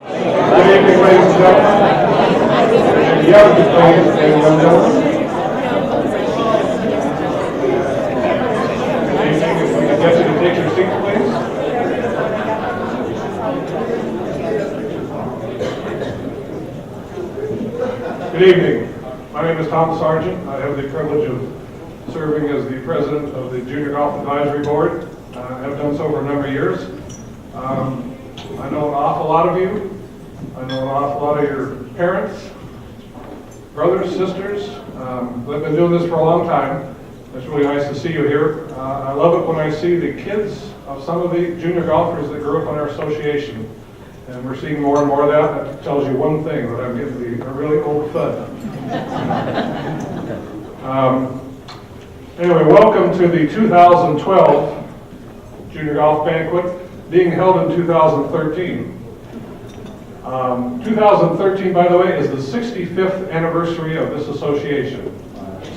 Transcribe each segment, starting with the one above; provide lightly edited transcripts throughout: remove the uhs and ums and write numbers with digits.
Good evening, ladies and gentlemen. Young ladies and young gentlemen. If we could get you to take your seats, please. Good evening. My name is Tom Sargent. I have the privilege of serving as the president of the Junior Golf Advisory Board. I have done so for a number of years. I know an awful lot of you. I know an awful lot of your parents, brothers, sisters. I've been doing this for a long time. It's really nice to see you here. I love it when I see the kids of some of the junior golfers that grew up in our association. And we're seeing more and more of that. That tells you one thing, that I'm getting a really old fud. Anyway, welcome to the 2012 Junior Golf Banquet, being held in 2013. 2013, by the way, is the 65th anniversary of this association.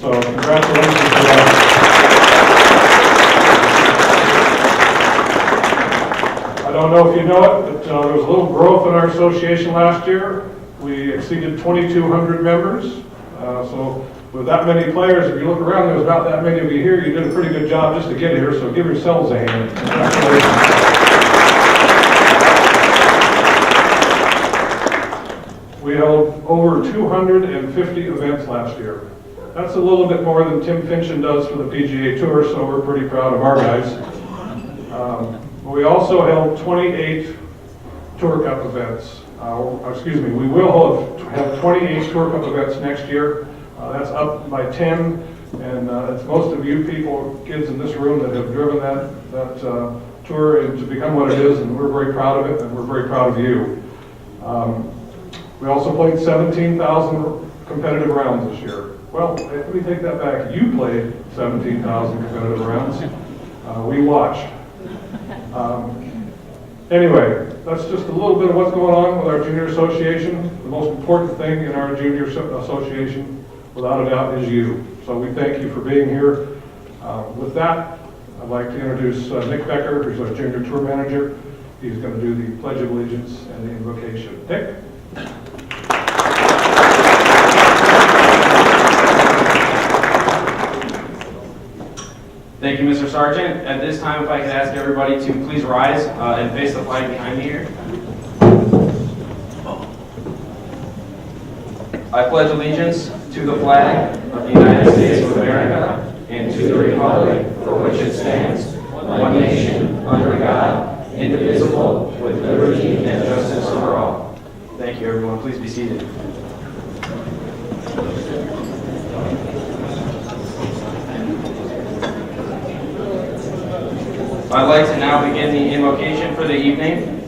So congratulations to that. I don't know if you know it, but there was a little growth in our association last year. We exceeded 2,200 members. So with that many players, if you look around, there's not that many of you here. You did a pretty good job just to get here, so give yourselves a hand. Congratulations. We held over 250 events last year. That's a little bit more than Tim Finchin does for the PGA Tour, so we're pretty proud of our guys. We also held 28 Tour Cup events. We will have 28 Tour Cup events next year. That's up by 10, and it's most of you people, kids in this room, that have driven that tour to become what it is, and we're very proud of it, and we're very proud of you. We also played 17,000 competitive rounds this year. Well, let me take that back. You played 17,000 competitive rounds. We watched. Anyway, that's just a little bit of what's going on with our junior association. The most important thing in our junior association, without a doubt, is you. So we thank you for being here. With that, I'd like to introduce Nick Becker, who's our junior tour manager. He's going to do the Pledge of Allegiance and the invocation. Nick? Thank you, Mr. Sargent. At this time, if I could ask everybody to please rise and face the flag behind me here. I pledge allegiance to the flag of the United States of America and to the republic for which it stands, one nation, under God, indivisible, with liberty and justice for all. Thank you, everyone. Please be seated. I'd like to now begin the invocation for the evening.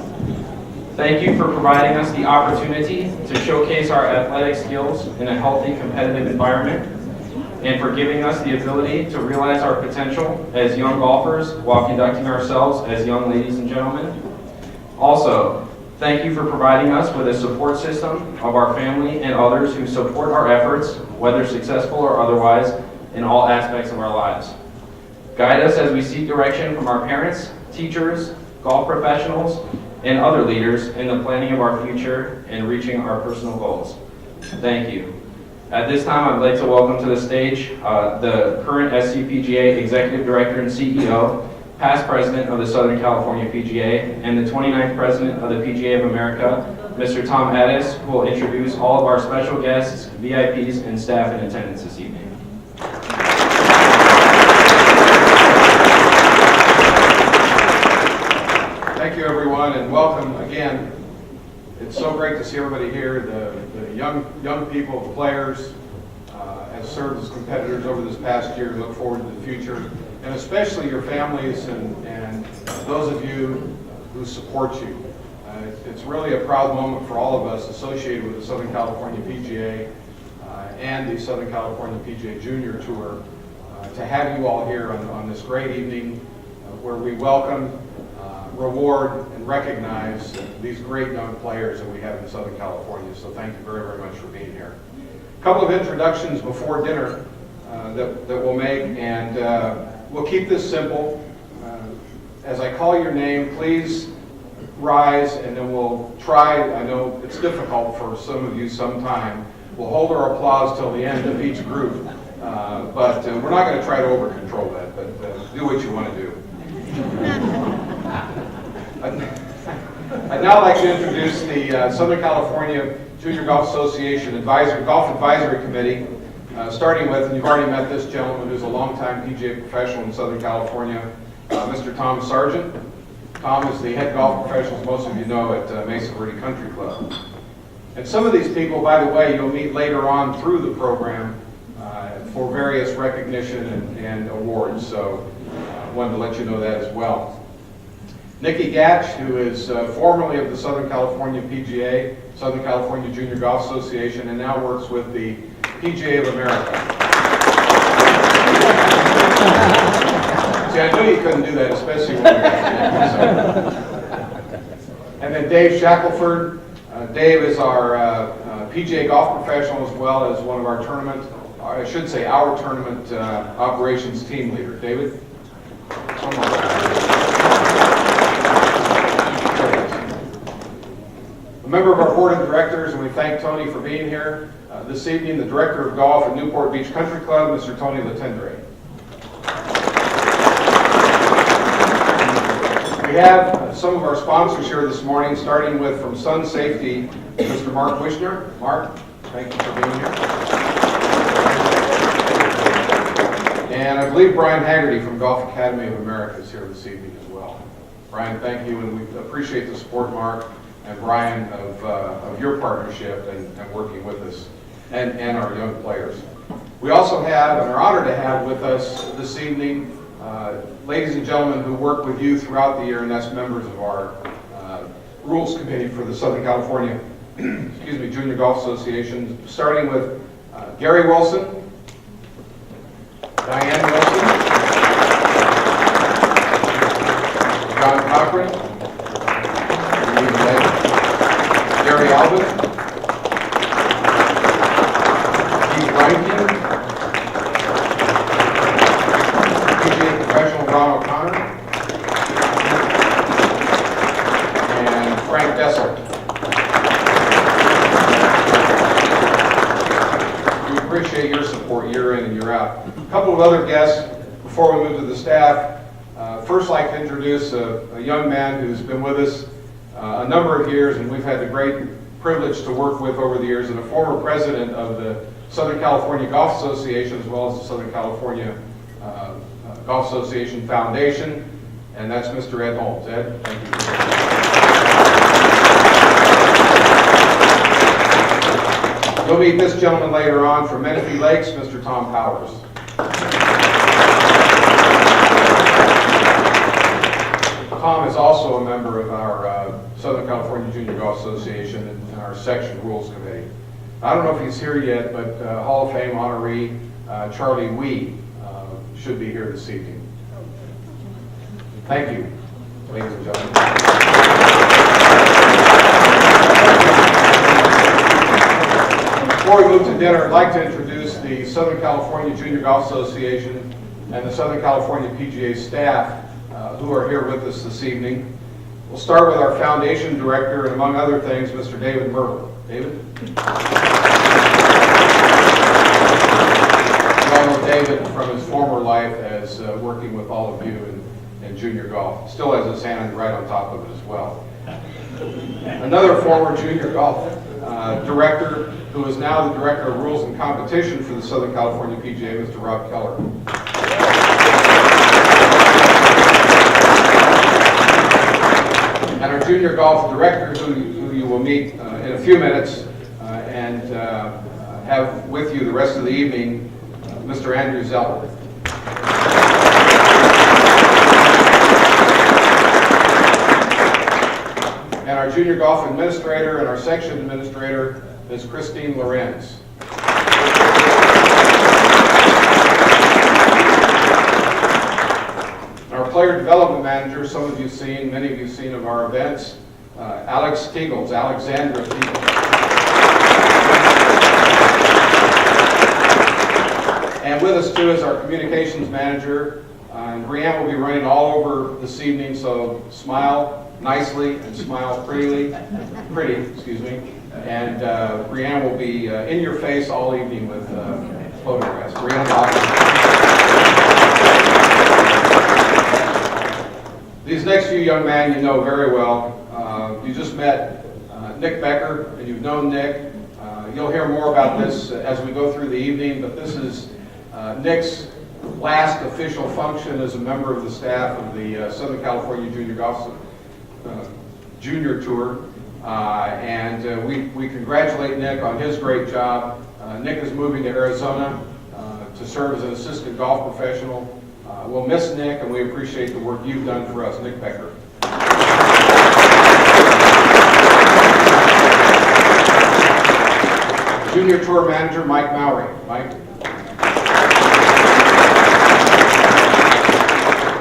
Thank you for providing us the opportunity to showcase our athletic skills in a healthy, competitive environment, and for giving us the ability to realize our potential as young golfers while conducting ourselves as young ladies and gentlemen. Also, thank you for providing us with a support system of our family and others who support our efforts, whether successful or otherwise, in all aspects of our lives. Guide us as we seek direction from our parents, teachers, golf professionals, and other leaders in the planning of our future and reaching our personal goals. Thank you. At this time, I'd like to welcome to the stage the current SCPGA Executive Director and CEO, past President of the Southern California PGA, and the 29th President of the PGA of America, Mr. Tom Addis, who will introduce all of our special guests, VIPs, and staff in attendance this evening. Thank you, everyone, and welcome again. It's so great to see everybody here, the young people, the players, have served as competitors over this past year. Look forward to the future, and especially your families and those of you who support you. It's really a proud moment for all of us associated with the Southern California PGA and the Southern California PGA Junior Tour to have you all here on this great evening where we welcome, reward, and recognize these great young players that we have in Southern California. So thank you very, very much for being here. A couple of introductions before dinner that we'll make, and we'll keep this simple. As I call your name, please rise, and then we'll try, I know it's difficult for some of you sometime, we'll hold our applause till the end of each group, but we're not going to try to over-control that, but do what you want to do. I'd now like to introduce the Southern California Junior Golf Association Golf Advisory Committee, starting with, and you've already met this gentleman who's a longtime PGA professional in Southern California, Mr. Tom Sargent. Tom is the head golf professional, as most of you know, at Mesa Verde Country Club. And some of these people, by the way, you'll meet later on through the program for various recognition and awards, so I wanted to let you know that as well. Nikki Gatch, who is formerly of the Southern California PGA, Southern California Junior Golf Association, and now works with the PGA of America. See, I knew you couldn't do that, especially when you're And then Dave Shackelford. Dave is our PGA golf professional as well as one of our tournament, I should say our tournament operations team leader. David? Come on. A member of our board of directors, and we thank Tony for being here this evening, the director of golf at Newport Beach Country Club, Mr. Tony Latendre. We have some of our sponsors here this morning, starting with from Sun Safety, Mr. Mark Wishner. Mark, thank you for being here. And I believe Brian Haggerty from Golf Academy of America is here this evening as well. Brian, thank you, and we appreciate the support, Mark and Brian, of your partnership and working with us and our young players. We also have, and are honored to have with us this evening, ladies and gentlemen who work with you throughout the year, and that's members of our Rules Committee for the Southern California Junior Golf Association, starting with Gary Wilson, Diane Wilson, John Cochran, Gary Albin, Keith Reinking, PGA professional Ron O'Connor, and Frank Dessel. We appreciate your support year in and year out. A couple of other guests before we move to the staff. First, I'd like to introduce a young man who's been with us a number of years, and we've had the great privilege to work with over the years, and a former president of the Southern California Golf Association, as well as the Southern California Golf Association Foundation, and that's Mr. Ed Holmes. Ed, thank you. You'll meet this gentleman later on from Menifee Lakes, Mr. Tom Powers. Tom is also a member of our Southern California Junior Golf Association and our section rules committee. I don't know if he's here yet, but Hall of Fame honoree Charlie Wee should be here this evening. Thank you, ladies and gentlemen. Before we move to dinner, I'd like to introduce the Southern California Junior Golf Association and the Southern California PGA staff who are here with us this evening. We'll start with our foundation director, and among other things, Mr. David Merle. David? You all know David from his former life as working with all of you in junior golf. Still has his hand right on top of it as well. Another former junior golf director, who is now the director of rules and competition for the Southern California PGA, Mr. Rob Keller. And our junior golf director, who you will meet in a few minutes and have with you the rest of the evening, Mr. Andrew Zeller. And our junior golf administrator and our section administrator is Christine Lorenz. Our player development manager, some of you have seen, many of you have seen of our events, Alexandra Teagles. And with us too is our communications manager, And Brianne will be running all over this evening, so smile nicely and smile pretty, excuse me. And Brianne will be in your face all evening with photographs. Brianne, these next few young men you know very well. You just met Nick Becker, and you've known Nick. You'll hear more about this as we go through the evening, but this is Nick's last official function as a member of the staff of the Southern California Junior Golf Junior Tour. And we congratulate Nick on his great job. Nick is moving to Arizona to serve as an assistant golf professional. We'll miss Nick, and we appreciate the work you've done for us. Nick Becker. Junior Tour Manager Mike Mowry. Mike.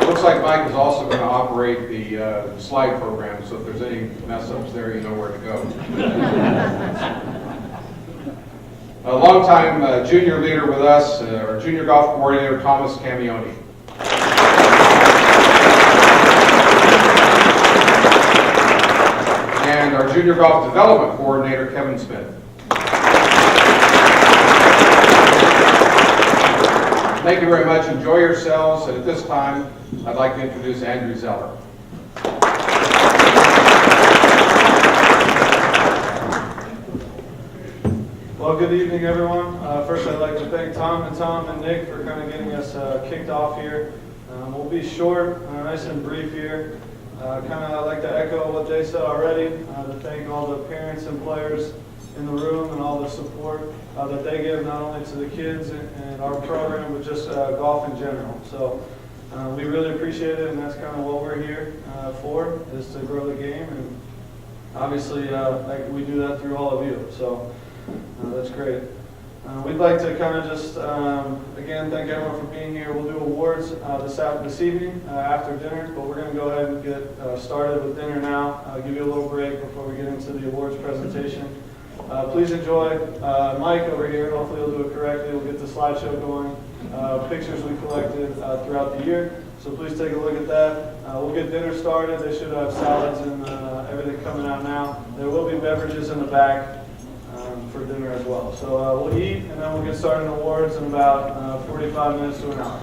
Looks like Mike is also going to operate the slide program, so if there's any mess-ups there, you know where to go. A longtime junior leader with us, our junior golf coordinator, Thomas Camioni. And our junior golf development coordinator, Kevin Smith. Thank you very much. Enjoy yourselves. And at this time, I'd like to introduce Andrew Zeller. Well, good evening, everyone. First, I'd like to thank Tom and Nick for kind of getting us kicked off here. We'll be short, nice and brief here. Kind of like to echo what they said already, to thank all the parents and players in the room and all the support that they give not only to the kids and our program, but just golf in general. So we really appreciate it, and that's kind of what we're here for, is to grow the game. And obviously, like we do that through all of you. So that's great. We'd like to kind of just, again, thank everyone for being here. We'll do awards this evening after dinner, but we're going to go ahead and get started with dinner now. I'll give you a little break before we get into the awards presentation. Please enjoy Mike over here. Hopefully he'll do it correctly. We'll get the slideshow going. Pictures we collected throughout the year. So please take a look at that. We'll get dinner started. They should have salads and everything coming out now. There will be beverages in the back for dinner as well. So we'll eat, and then we'll get started in awards in about 45 minutes to an hour.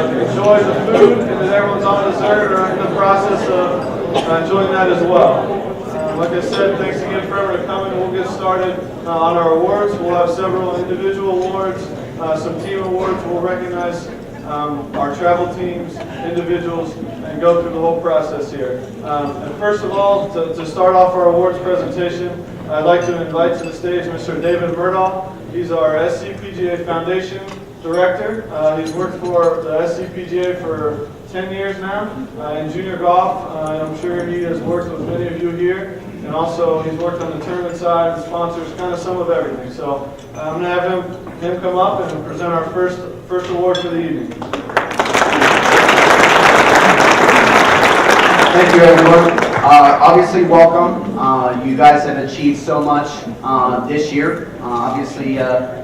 Enjoy the food, and that everyone's on dessert or in the process of enjoying that as well. Like I said, thanks again for everyone coming. We'll get started on our awards. We'll have several individual awards, some team awards. We'll recognize our travel teams, individuals, and go through the whole process here. And first of all, to start off our awards presentation, I'd like to invite to the stage Mr. David Murdahl. He's our SCPGA Foundation Director. He's worked for the SCPGA for 10 years now in junior golf. I'm sure he has worked with many of you here. And also he's worked on the tournament side and sponsors kind of some of everything. So I'm going to have him come up and present our first award for the evening. Thank you, everyone. Obviously, welcome. You guys have achieved so much this year. Obviously,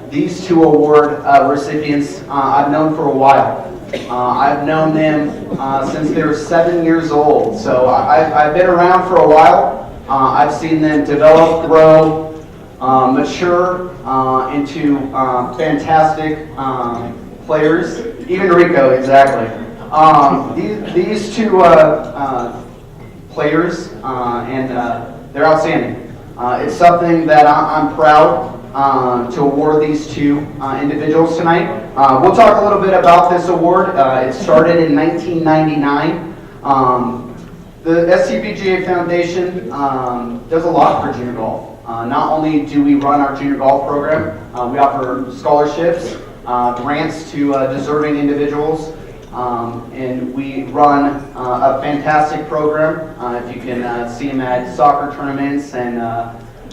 these two award recipients I've known for a while. I've known them since they were 7 years old. So I've been around for a while. I've seen them develop, grow, mature into fantastic players. Even Rico, exactly. These two players, and they're outstanding. It's something that I'm proud to award these two individuals tonight. We'll talk a little bit about this award. It started in 1999. The SCPGA Foundation does a lot for junior golf. Not only do we run our junior golf program, we offer scholarships, grants to deserving individuals, and we run a fantastic program. If you can see them at soccer tournaments and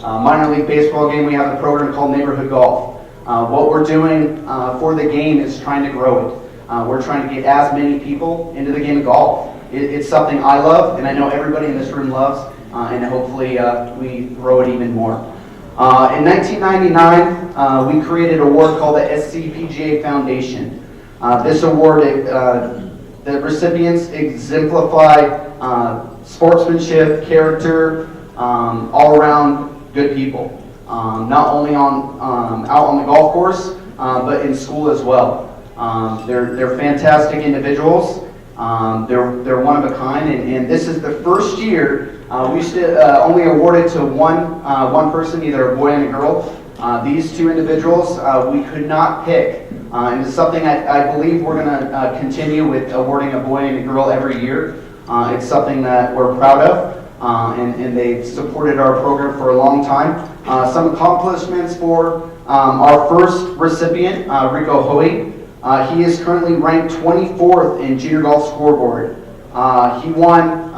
minor league baseball game, we have a program called Neighborhood Golf. What we're doing for the game is trying to grow it. We're trying to get as many people into the game of golf. It's something I love, and I know everybody in this room loves, and hopefully we grow it even more. In 1999, we created an award called the SCPGA Foundation. This award, the recipients exemplify sportsmanship, character, all around good people. Not only out on the golf course, but in school as well. They're fantastic individuals. They're one of a kind, and this is the first year we only awarded to one person, either a boy and a girl. These two individuals we could not pick, and it's something I believe we're going to continue with, awarding a boy and a girl every year. It's something that we're proud of, and they've supported our program for a long time. Some accomplishments for our first recipient, Rico Hoey. He is currently ranked 24th in junior golf scoreboard. He won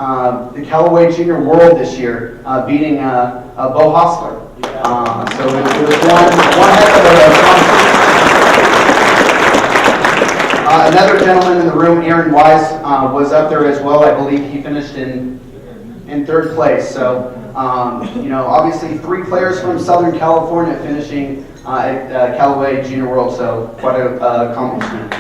the Callaway Junior World this year, beating Bo Hostler. So it was one heck of a concert. Another gentleman in the room, Aaron Wise, was up there as well. I believe he finished in third place. So, obviously 3 players from Southern California finishing at Callaway Junior World, so quite an accomplishment.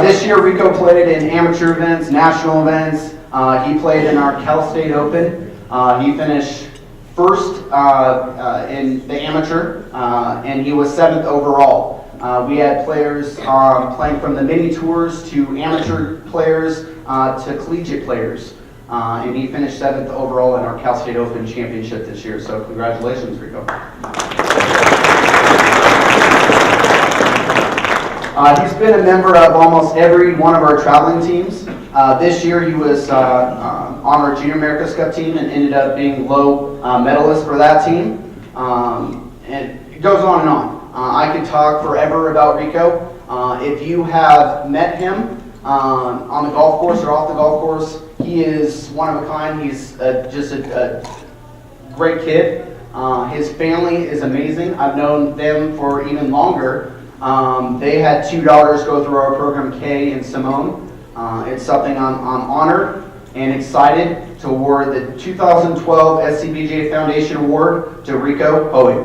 This year, Rico played in amateur events, national events. He played in our Cal State Open. He finished first in the amateur, and he was 7th overall. We had players playing from the mini tours to amateur players to collegiate players. And he finished 7th overall in our Cal State Open championship this year. So congratulations, Rico. He's been a member of almost every one of our traveling teams. This year he was on our Junior America's Cup team and ended up being low medalist for that team. And it goes on and on. I could talk forever about Rico. If you have met him on the golf course or off the golf course, he is one of a kind. He's just a great kid. His family is amazing. I've known them for even longer. They had 2 daughters go through our program, Kay and Simone. It's something I'm honored and excited to award the 2012 SCPGA Foundation Award to Rico Hoey.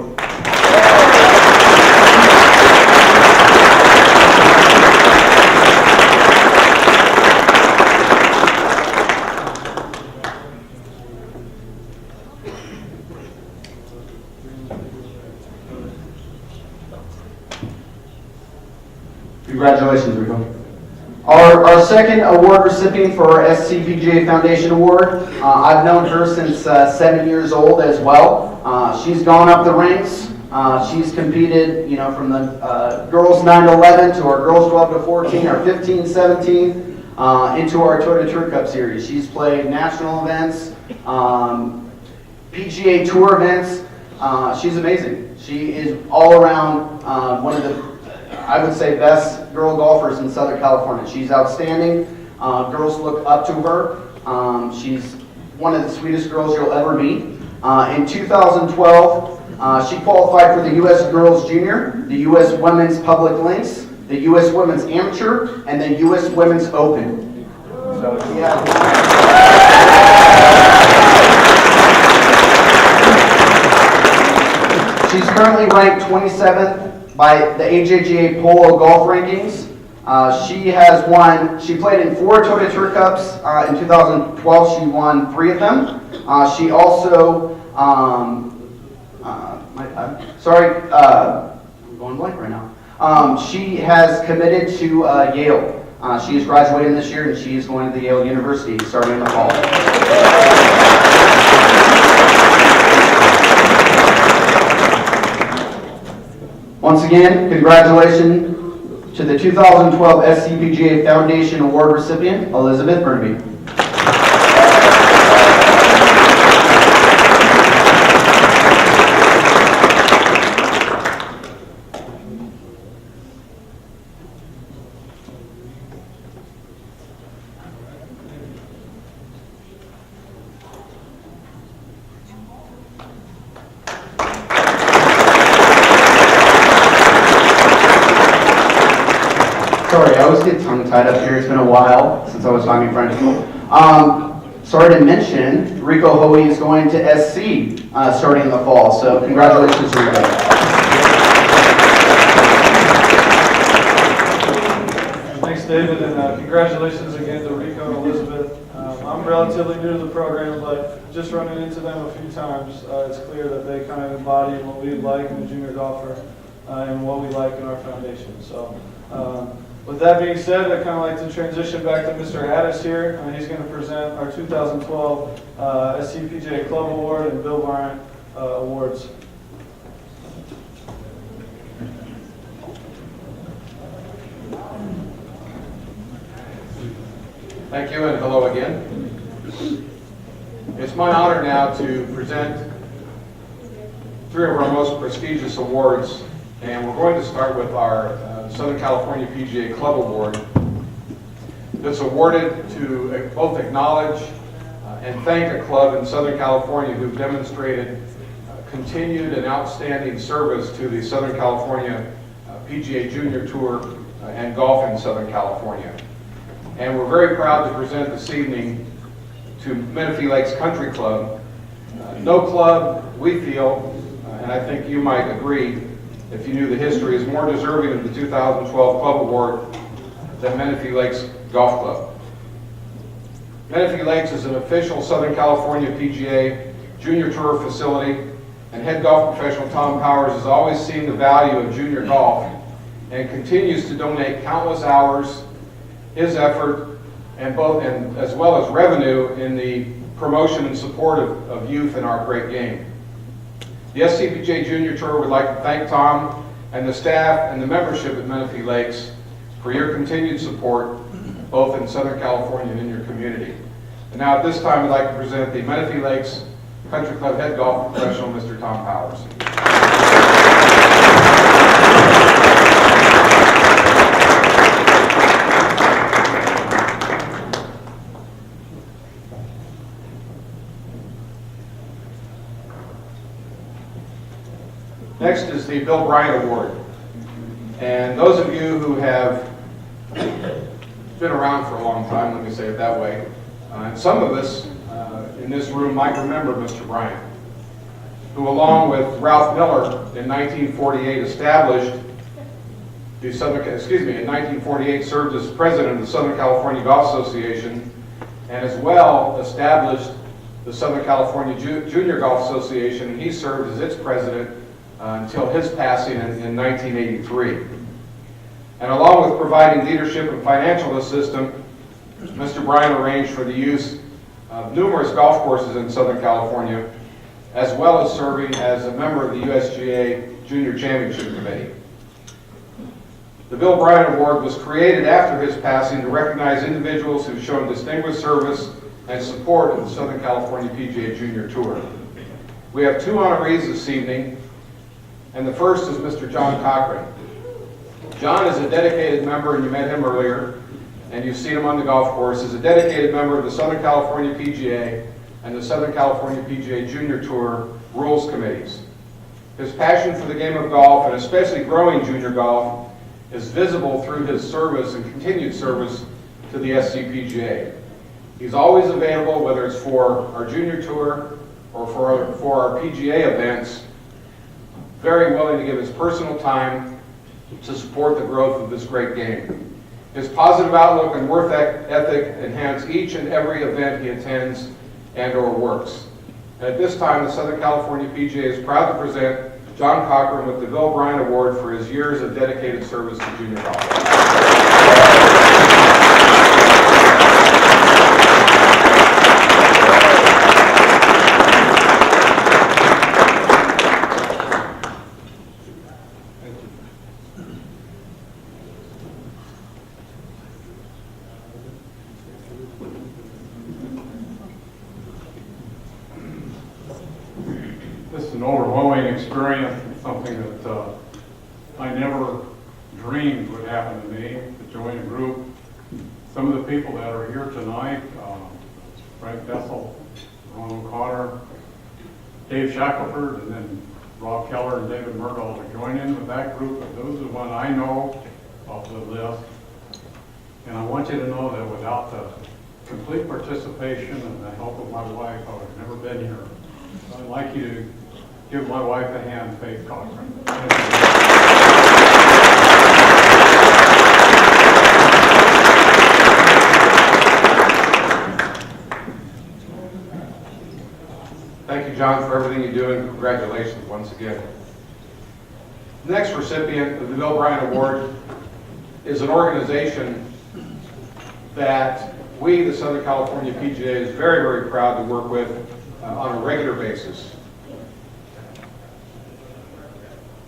Congratulations, Rico. Our second award recipient for our SCPGA Foundation Award, I've known her since 7 years old as well. She's gone up the ranks. She's competed, from the girls 9 to 11 to our girls 12 to 14, our 15, 17, into our Toyota Tour Cup Series. She's played national events, PGA Tour events. She's amazing. She is all around one of the, I would say, best girl golfers in Southern California. She's outstanding. Girls look up to her. She's one of the sweetest girls you'll ever meet. In 2012, she qualified for the U.S. Girls Junior, the U.S. Women's Public Links, the U.S. Women's Amateur, and the U.S. Women's Open. So she has... She's currently ranked 27th by the AJGA Polo Golf Rankings. She played in 4 Toyota Tour Cups. In 2012, she won 3 of them. She also, I'm going blank right now. She has committed to Yale. She is graduating this year, and she is going to the Yale University starting in the fall. Once again, congratulations to the 2012 SCPGA Foundation Award recipient, Elizabeth Burnaby. Sorry, I always get tongue-tied up here. It's been a while since I was talking French. Sorry to mention, Rico Hoey is going to SC starting in the fall, so congratulations to Rico. Thanks, David, and congratulations again to Rico and Elizabeth. I'm relatively new to the program, but just running into them a few times, it's clear that they kind of embody what we like in the junior golfer and what we like in our foundation. So. With that being said, I'd kind of like to transition back to Mr. Addis here. He's going to present our 2012 SCPGA Club Award and Bill Bryant Awards. Thank you and hello again. It's my honor now to present three of our most prestigious awards, and we're going to start with our Southern California PGA Club Award. That's awarded to both acknowledge and thank a club in Southern California who've demonstrated continued and outstanding service to the Southern California PGA Junior Tour and golf in Southern California. And we're very proud to present this evening to Menifee Lakes Country Club. No club, we feel, and I think you might agree, if you knew the history, is more deserving of the 2012 Club Award than Menifee Lakes Golf Club. Menifee Lakes is an official Southern California PGA Junior Tour facility, and head golf professional Tom Powers has always seen the value of junior golf and continues to donate countless hours, his effort, and as well as revenue in the promotion and support of youth in our great game. The SCPGA Junior Tour would like to thank Tom and the staff and the membership at Menifee Lakes for your continued support, both in Southern California and in your community. And now at this time, I'd like to present the Menifee Lakes Country Club head golf professional, Mr. Tom Powers. Next is the Bill Bryant Award. And those of you who have been around for a long time, let me say it that way, and some of us in this room might remember Mr. Bryant, who along with Ralph Miller in 1948 established the in 1948 served as president of the Southern California Golf Association, and as well established the Southern California Junior Golf Association, and he served as its president until his passing in 1983. And along with providing leadership and financial assistance, Mr. Bryant arranged for the use of numerous golf courses in Southern California, as well as serving as a member of the USGA Junior Championship Committee. The Bill Bryant Award was created after his passing to recognize individuals who've shown distinguished service and support of the Southern California PGA Junior Tour. We have two honorees this evening, and the first is Mr. John Cochran. John is a dedicated member, and you met him earlier, and you've seen him on the golf course, is a dedicated member of the Southern California PGA and the Southern California PGA Junior Tour rules committees. His passion for the game of golf, and especially growing junior golf, is visible through his service and continued service to the SCPGA. He's always available, whether it's for our junior tour or for our PGA events, very willing to give his personal time to support the growth of this great game. His positive outlook and work ethic enhance each and every event he attends and or works. And at this time, the Southern California PGA is proud to present John Cochran with the Bill Bryant Award for his years of dedicated service to junior golf. It's an overwhelming experience, and something that I never dreamed would happen to me, to join a group. Some of the people that are here tonight, Frank Bessel, Ron O'Connor, Dave Shackelford, and then Rob Keller and David Murdahl to join in with that group. But those are the ones I know of the list. And I want you to know that without the complete participation and the help of my wife, I would have never been here. So I'd like you to give my wife a hand, Faith Cochran. Thank you, John, for everything you do, and congratulations once again. The next recipient of the Bill Bryant Award is an organization that we, the Southern California PGA, is very, very proud to work with on a regular basis.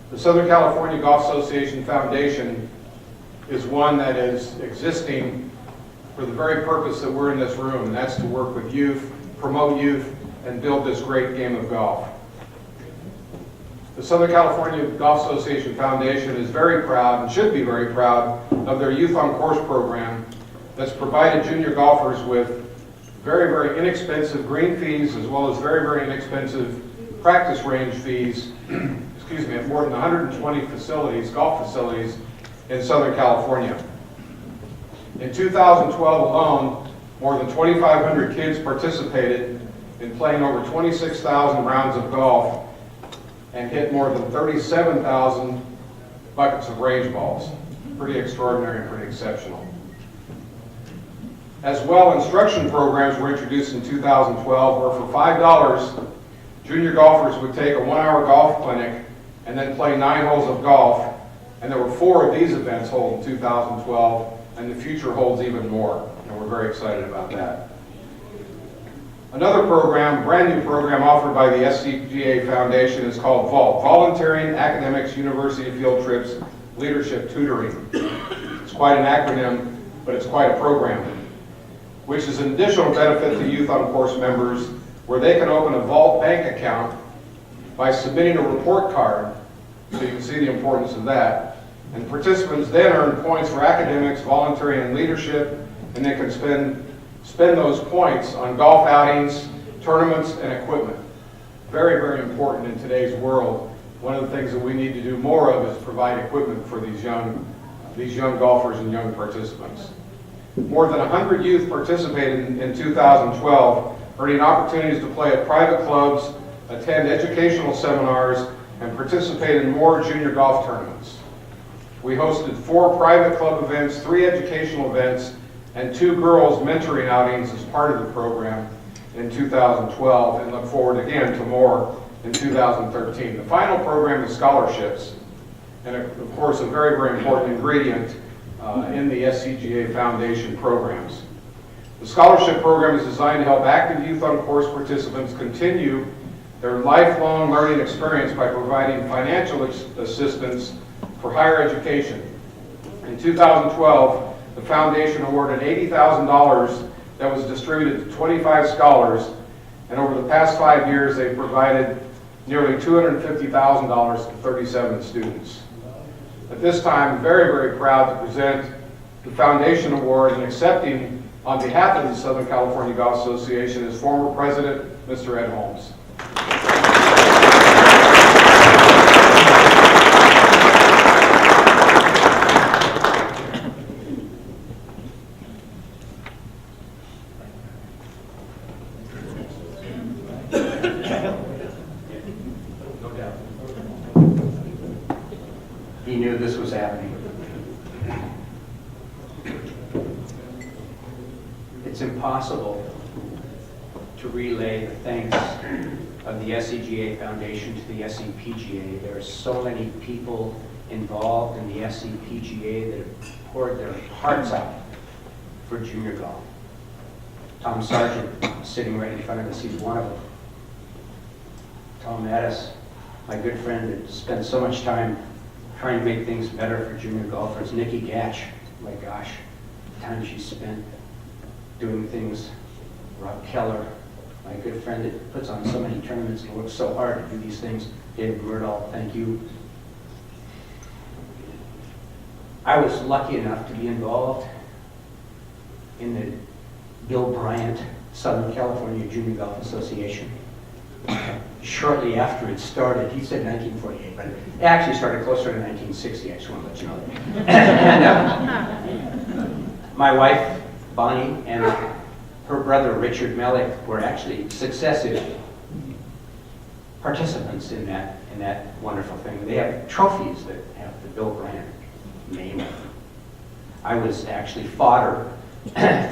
The Southern California Golf Association Foundation is one that is existing for the very purpose that we're in this room, and that's to work with youth, promote youth, and build this great game of golf. The Southern California Golf Association Foundation is very proud, and should be very proud, of their Youth on Course program that's provided junior golfers with very, very inexpensive green fees, as well as very, very inexpensive practice range fees, excuse me, at more than 120 facilities, golf facilities in Southern California. In 2012 alone, more than 2,500 kids participated in playing over 26,000 rounds of golf and hit more than 37,000 buckets of range balls. Pretty extraordinary and pretty exceptional. As well, instruction programs were introduced in 2012 where for $5, junior golfers would take a 1-hour golf clinic and then play 9 holes of golf. And there were 4 of these events held in 2012, and the future holds even more. And we're very excited about that. Another program, brand new program offered by the SCPGA Foundation is called VAULT, Volunteering Academics University Field Trips Leadership Tutoring. It's quite an acronym, but it's quite a program, which is an additional benefit to Youth on Course members where they can open a VAULT bank account by submitting a report card, so you can see the importance of that. And participants then earn points for academics, volunteering, and leadership, and they can spend those points on golf outings, tournaments, and equipment. Very, very important in today's world. One of the things that we need to do more of is provide equipment for these young golfers and young participants. More than 100 youth participated in 2012, earning opportunities to play at private clubs, attend educational seminars, and participate in more junior golf tournaments. We hosted 4 private club events, 3 educational events, and 2 girls mentoring outings as part of the program in 2012, and look forward again to more in 2013. The final program is scholarships, and of course a very, very important ingredient in the SCGA Foundation programs. The scholarship program is designed to help active Youth on Course participants continue their lifelong learning experience by providing financial assistance for higher education. In 2012, the foundation awarded $80,000 that was distributed to 25 scholars, and over the past 5 years, they've provided nearly $250,000 to 37 students. At this time, I'm very, very proud to present the Foundation Award, and accepting on behalf of the Southern California Golf Association is former President, Mr. Ed Holmes. He knew this was happening. It's impossible to relay the thanks of the SCGA Foundation to the SCPGA. There are so many people involved in the SCPGA that have poured their hearts out for junior golf. Tom Sargent, sitting right in front of us, he's one of them. Tom Mattis, my good friend, that spent so much time trying to make things better for junior golfers. Nikki Gatch, my gosh, the time she spent doing things. Rob Keller, my good friend that puts on so many tournaments and works so hard to do these things. David Murdahl, thank you. I was lucky enough to be involved in the Bill Bryant Southern California Junior Golf Association. Shortly after it started, he said 1948, but it actually started closer to 1960, I just want to let you know that. And, my wife, Bonnie, and her brother, Richard Mellick, were actually successive participants in that wonderful thing. They have trophies that have the Bill Bryant name. I was actually fodder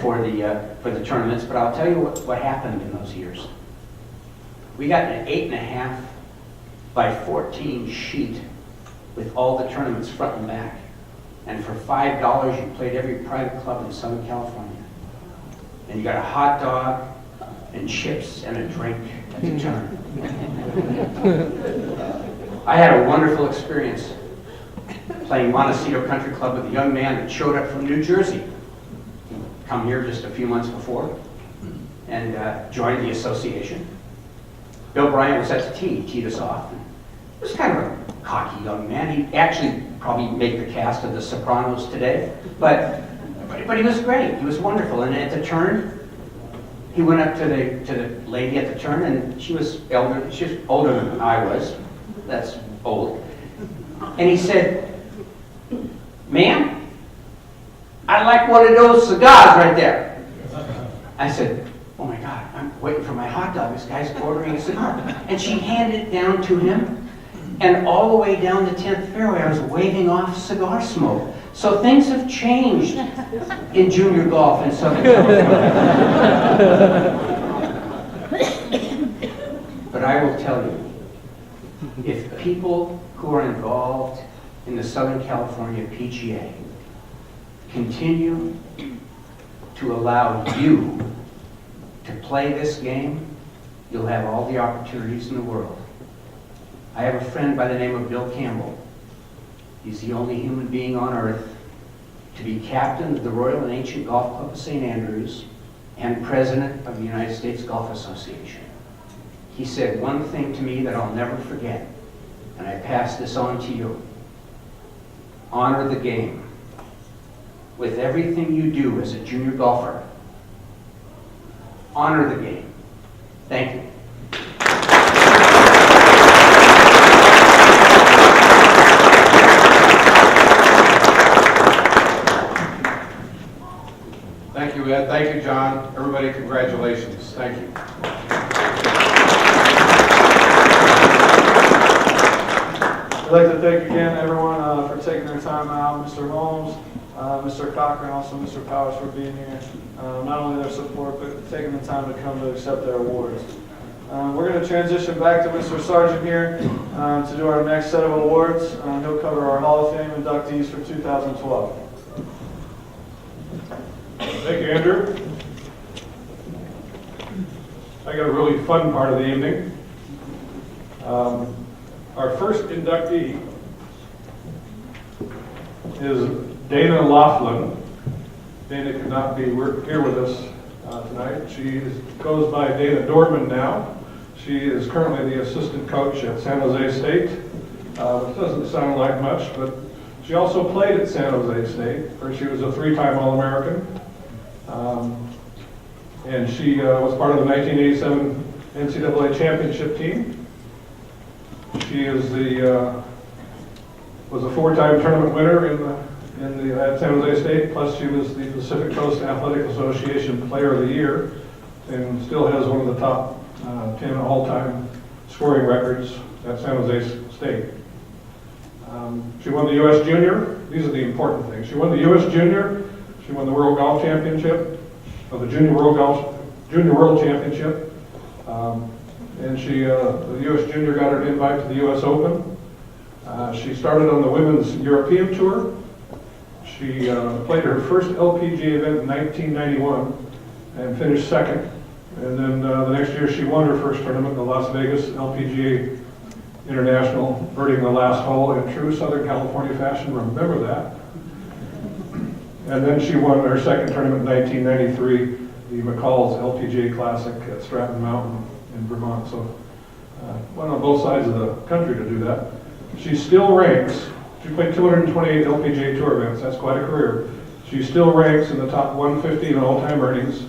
for the tournaments, but I'll tell you what happened in those years. We got an 8.5 by 14 sheet with all the tournaments front and back. And for $5, you played every private club in Southern California. And you got a hot dog and chips and a drink at the turn. I had a wonderful experience playing Montecito Country Club with a young man that showed up from New Jersey. He'd come here just a few months before and joined the association. Bill Bryant was at the tee, he teed us off. He was kind of a cocky young man. He'd actually probably make the cast of The Sopranos today, but he was great. He was wonderful. And at the turn, he went up to the lady at the turn, and she was older than I was. That's old. And he said, "Ma'am, I'd like one of those cigars right there." I said, "Oh my God, I'm waiting for my hot dog. This guy's ordering a cigar." And she handed it down to him, and all the way down the 10th fairway, I was waving off cigar smoke. So things have changed in junior golf in Southern California. But I will tell you, if people who are involved in the Southern California PGA continue to allow you to play this game, you'll have all the opportunities in the world. I have a friend by the name of Bill Campbell. He's the only human being on earth to be captain of the Royal and Ancient Golf Club of St. Andrews and president of the United States Golf Association. He said one thing to me that I'll never forget, and I pass this on to you. Honor the game. With everything you do as a junior golfer, honor the game. Thank you. Thank you, Ed. Thank you, John. Everybody, congratulations. Thank you. I'd like to thank again everyone for taking their time out, Mr. Holmes, Mr. Cochran, also Mr. Powers for being here. Not only their support, but taking the time to come to accept their awards. We're going to transition back to Mr. Sargent here to do our next set of awards. He'll cover our Hall of Fame inductees for 2012. Thank you, Andrew. I got a really fun part of the evening. Our first inductee is Dana Laughlin. Dana could not be here with us tonight. She goes by Dana Dorman now. She is currently the assistant coach at San Jose State, which doesn't sound like much, but she also played at San Jose State, where she was a three-time All-American. And she was part of the 1987 NCAA championship team. She is was a four-time tournament winner at San Jose State, plus she was the Pacific Coast Athletic Association Player of the Year, and still has one of the top 10 all-time scoring records at San Jose State. She won the U.S. Junior. These are the important things. She won the U.S. Junior. She won the World Golf Championship, or the Junior World Championship. And the U.S. Junior got her an invite to the U.S. Open. She started on the Women's European Tour. She played her first LPGA event in 1991 and finished second. And then the next year she won her first tournament, the Las Vegas LPGA International, birdieing the last hole in true Southern California fashion. Remember that. And then she won her second tournament in 1993, the McCall's LPGA Classic at Stratton Mountain in Vermont. So went on both sides of the country to do that. She still ranks. She played 228 LPGA Tour events. That's quite a career. She still ranks in the top 150 in all-time earnings.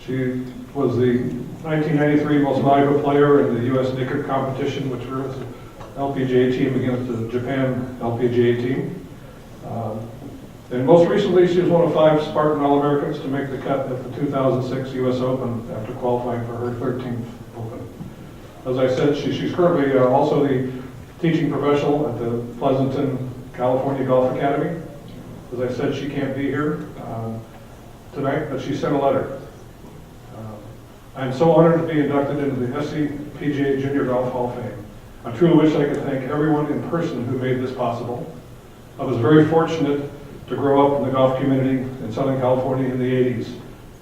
She was the 1993 most valuable player in the U.S. Knicker competition, which was an LPGA team against the Japan LPGA team. And most recently, she was one of 5 Spartan All-Americans to make the cut at the 2006 U.S. Open after qualifying for her 13th Open. As I said, she's currently also the teaching professional at the Pleasanton, California Golf Academy. As I said, she can't be here tonight, but she sent a letter. I'm so honored to be inducted into the SCPGA Junior Golf Hall of Fame. I truly wish I could thank everyone in person who made this possible. I was very fortunate to grow up in the golf community in Southern California in the 80s.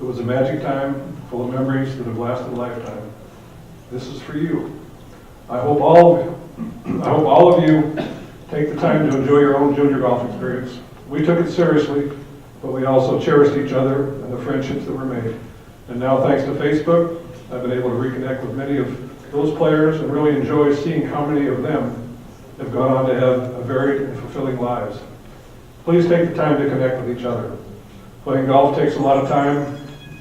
It was a magic time full of memories that have lasted a lifetime. This is for you. I hope all of you take the time to enjoy your own junior golf experience. We took it seriously, but we also cherished each other and the friendships that were made. And now, thanks to Facebook, I've been able to reconnect with many of those players and really enjoy seeing how many of them have gone on to have a varied and fulfilling lives. Please take the time to connect with each other. Playing golf takes a lot of time.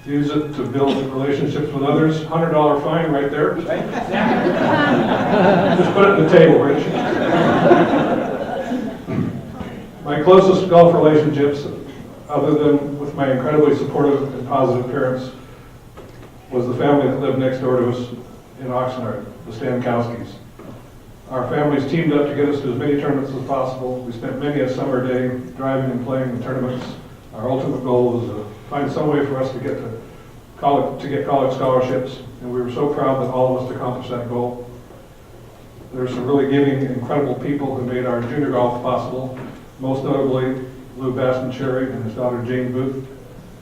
Use it to build relationships with others. $100 fine right there. Just put it on the table, Rich. My closest golf relationships, other than with my incredibly supportive and positive parents, was the family that lived next door to us in Oxnard, the Stankowskis. Our families teamed up to get us to as many tournaments as possible. We spent many a summer day driving and playing in tournaments. Our ultimate goal was to find some way for us to get college scholarships, and we were so proud that all of us accomplished that goal. There's some really giving, incredible people who made our junior golf possible, most notably Lou Baston-Cherry and his daughter Jane Booth.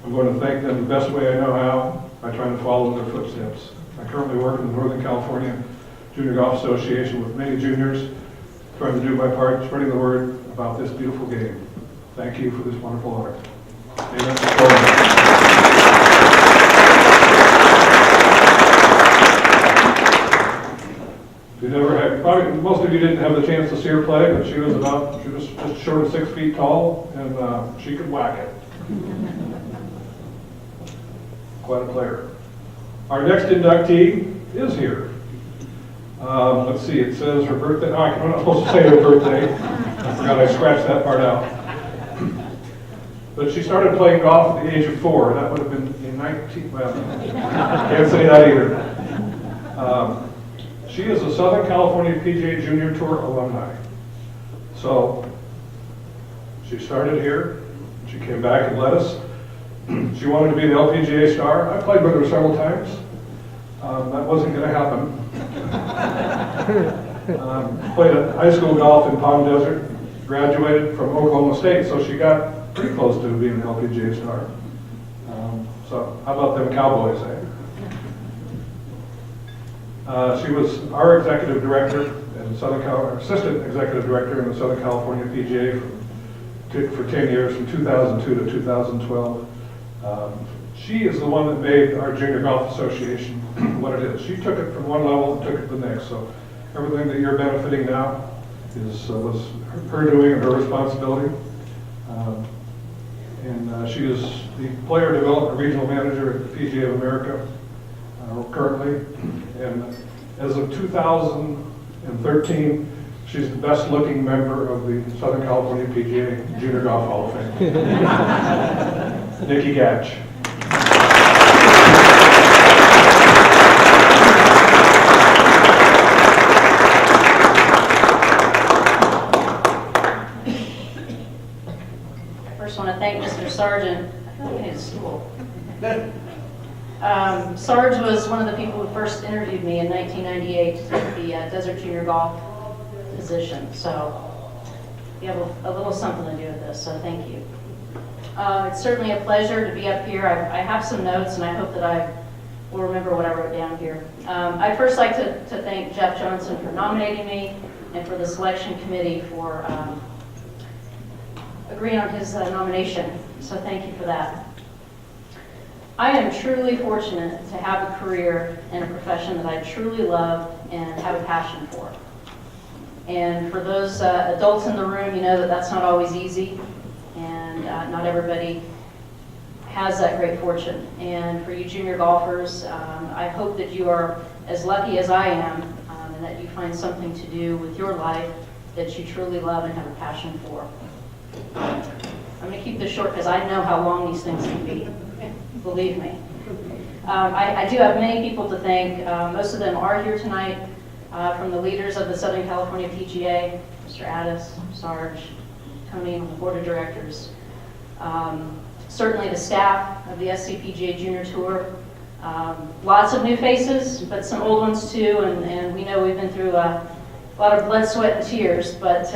I'm going to thank them the best way I know how by trying to follow in their footsteps. I currently work in the Northern California Junior Golf Association with many juniors, trying to do my part spreading the word about this beautiful game. Thank you for this wonderful honor. Amen. You never had, probably most of you didn't have the chance to see her play, but she was just short of 6 feet tall, and she could whack it. Quite a player. Our next inductee is here. Let's see, it says her birthday. Oh, I'm not supposed to say her birthday. I forgot I scratched that part out. But she started playing golf at the age of 4. That would have been in 19, well, can't say that either. She is a Southern California PGA Junior Tour alumni. So she started here. She came back and led us. She wanted to be the LPGA star. I played with her several times. That wasn't going to happen. Played at high school golf in Palm Desert. Graduated from Oklahoma State, so she got pretty close to being an LPGA star. So how about them Cowboys, eh? She was our executive director and assistant executive director in the Southern California PGA for 10 years, from 2002 to 2012. She is the one that made our Junior Golf Association what it is. She took it from one level and took it to the next. So everything that you're benefiting now was her doing and her responsibility. She is the player development regional manager at the PGA of America currently. And as of 2013, she's the best looking member of the Southern California PGA Junior Golf Hall of Fame. Nikki Gatch. I first want to thank Mr. Sargent. I feel like I need a stool. Sarge was one of the people who first interviewed me in 1998 to take the Desert Junior Golf position. So you have a little something to do with this, so thank you. It's certainly a pleasure to be up here. I have some notes, and I hope that I will remember what I wrote down here. I'd first like to thank Jeff Johnson for nominating me and for the selection committee for agreeing on his nomination. So thank you for that. I am truly fortunate to have a career in a profession that I truly love and have a passion for. And for those adults in the room, you know that that's not always easy, and not everybody has that great fortune. And for you junior golfers, I hope that you are as lucky as I am, and that you find something to do with your life that you truly love and have a passion for. I'm going to keep this short because I know how long these things can be, believe me. I do have many people to thank. Most of them are here tonight, from the leaders of the Southern California PGA, Mr. Addis, Sarge, Tony, and the board of directors. Certainly the staff of the SCPGA Junior Tour. Lots of new faces, but some old ones too, and we know we've been through a lot of blood, sweat, and tears, but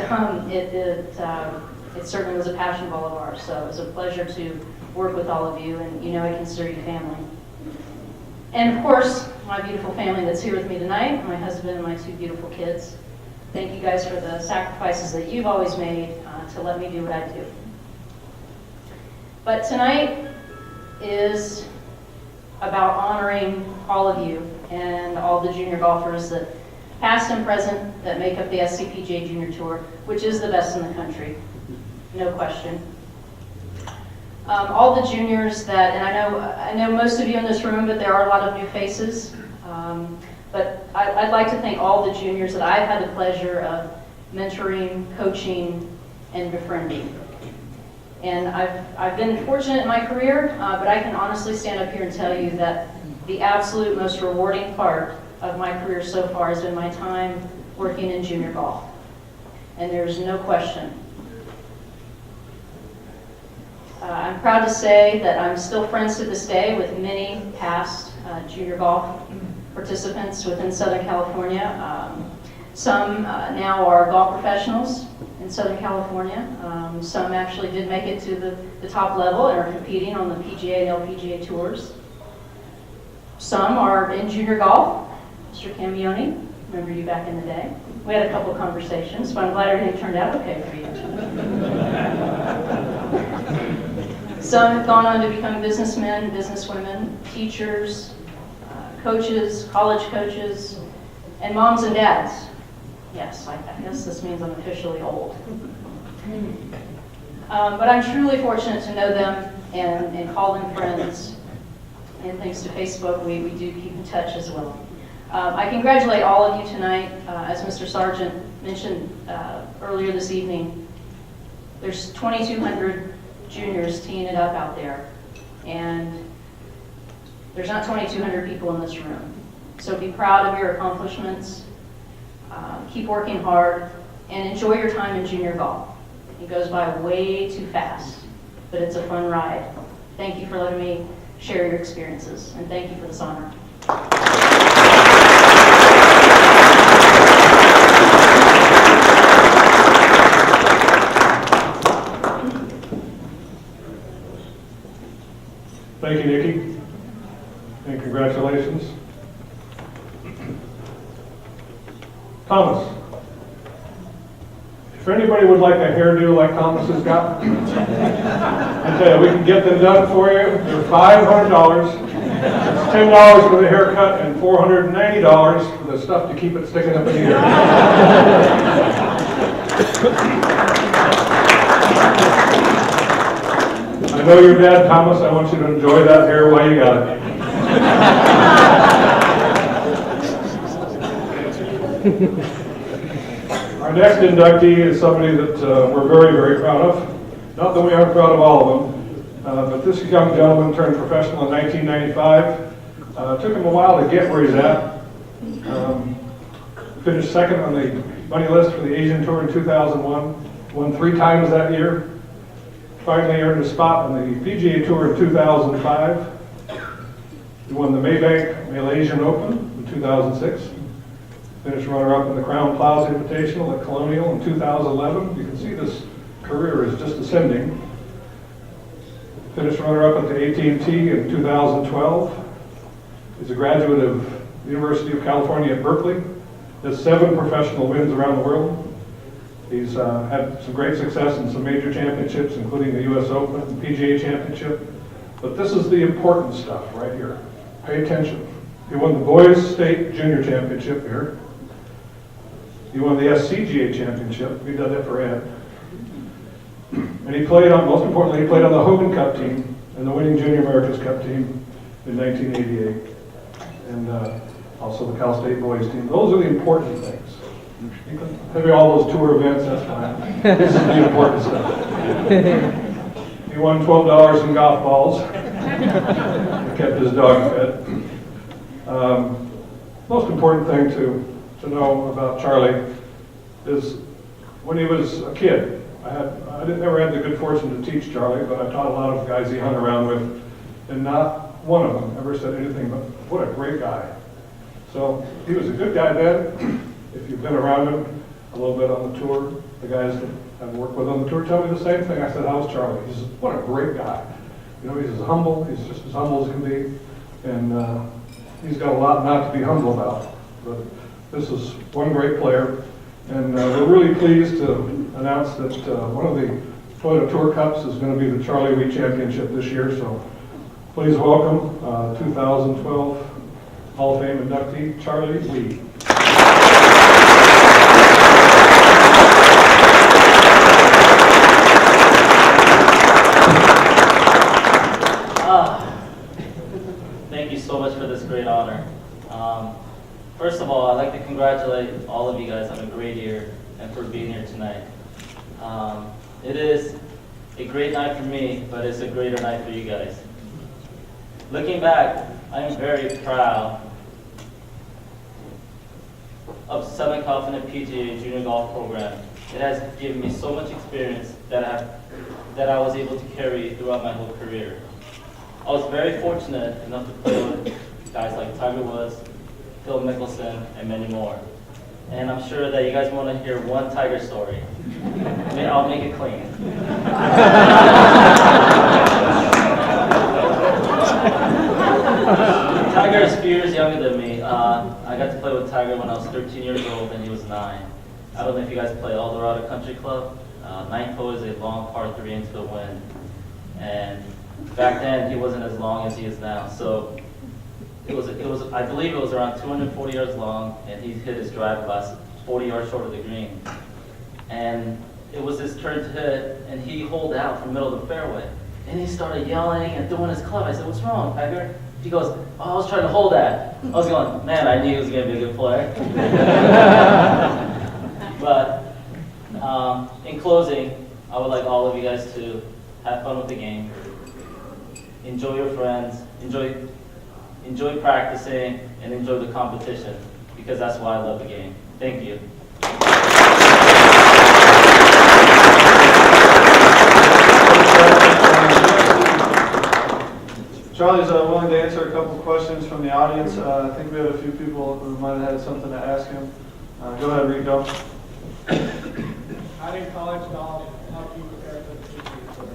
it certainly was a passion of all of ours. So it was a pleasure to work with all of you, and you know I consider you family. And of course, my beautiful family that's here with me tonight, my husband and my two beautiful kids. Thank you guys for the sacrifices that you've always made to let me do what I do. But tonight is about honoring all of you and all the junior golfers, that past and present, that make up the SCPGA Junior Tour, which is the best in the country, no question. All the juniors that, and I know most of you in this room, but there are a lot of new faces. But I'd like to thank all the juniors that I've had the pleasure of mentoring, coaching, and befriending. And I've been fortunate in my career, but I can honestly stand up here and tell you that the absolute most rewarding part of my career so far has been my time working in junior golf. And there's no question. I'm proud to say that I'm still friends to this day with many past junior golf participants within Southern California. Some now are golf professionals in Southern California. Some actually did make it to the top level and are competing on the PGA and LPGA tours. Some are in junior golf. Mr. Camione, remember you back in the day. We had a couple of conversations, but I'm glad everything turned out okay for you. Some have gone on to become businessmen, businesswomen, teachers, coaches, college coaches, and moms and dads. Yes, I guess this means I'm officially old. But I'm truly fortunate to know them and call them friends. And thanks to Facebook, we do keep in touch as well. I congratulate all of you tonight. As Mr. Sargent mentioned earlier this evening, there's 2,200 juniors teeing it up out there. And there's not 2,200 people in this room. So be proud of your accomplishments. Keep working hard and enjoy your time in junior golf. It goes by way too fast, but it's a fun ride. Thank you for letting me share your experiences, and thank you for this honor. Thank you, Nikki, and congratulations. Thomas, if anybody would like a hairdo like Thomas has got, I tell you, we can get them done for you. They're $500. It's $10 for the haircut and $490 for the stuff to keep it sticking up in the ear. I know your dad, Thomas. I want you to enjoy that hair while you got it. Our next inductee is somebody that we're very, very proud of. Not that we aren't proud of all of them, but this young gentleman turned professional in 1995. Took him a while to get where he's at. Finished second on the money list for the Asian Tour in 2001. Won 3 times that year. Finally earned a spot on the PGA Tour in 2005. He won the Maybank Malaysian Open in 2006. Finished runner-up in the Crown Plaza Invitational at Colonial in 2011. You can see this career is just ascending. Finished runner-up at the AT&T in 2012. He's a graduate of the University of California at Berkeley. Has 7 professional wins around the world. He's had some great success in some major championships, including the U.S. Open, the PGA Championship, But this is the important stuff right here. Pay attention. He won the boys state junior championship here. He won the SCGA championship. He did that for Ed. And he played on, most importantly, he played on the Hogan Cup team and the winning Junior America's Cup team in 1988. And also the Cal State boys team. Those are the important things. You can have all those tour events, that's fine. This is the important stuff. He won $12 in golf balls. Kept his dog fed. Most important thing to know about Charlie is when he was a kid. I never had the good fortune to teach Charlie, but I taught a lot of guys he hung around with, and not one of them ever said anything but, what a great guy. So he was a good guy then. If you've been around him a little bit on the tour, the guys that I've worked with on the tour tell me the same thing. I said, how's Charlie? He says, what a great guy. You know, he's as humble, he's just as humble as can be, and he's got a lot not to be humble about. But this is one great player, and we're really pleased to announce that one of the Toyota Tour Cups is going to be the Charlie Wee Championship this year, so please welcome 2012 Hall of Fame inductee, Charlie Wee. Thank you so much for this great honor. First of all, I'd like to congratulate all of you guys on a great year and for being here tonight. It is a great night for me, but it's a greater night for you guys. Looking back, I am very proud of Southern California PGA Junior Golf Program. It has given me so much experience that I was able to carry throughout my whole career. I was very fortunate enough to play with guys like Tiger Woods, Phil Mickelson, and many more. And I'm sure that you guys want to hear one Tiger story. I'll make it clean. Tiger is a few years younger than me. I got to play with Tiger when I was 13 years old and he was 9. I don't know if you guys play Eldorado Country Club. Ninth hole is a long par 3 into the wind. And back then, he wasn't as long as he is now. So it was. I believe it was around 240 yards long, and he hit his drive about 40 yards short of the green. And it was his turn to hit, and he holed out from the middle of the fairway. And he started yelling and throwing his club. I said, "What's wrong, Tiger?" He goes, "Oh, I was trying to hold that." I was going, "Man, I knew he was going to be a good player." But in closing, I would like all of you guys to have fun with the game. Enjoy your friends, enjoy practicing, and enjoy the competition, because that's why I love the game. Thank you. Charlie's willing to answer a couple questions from the audience. I think we have a few people who might have had something to ask him. Go ahead, Rico. How did college golf help you prepare for the PGA Tour?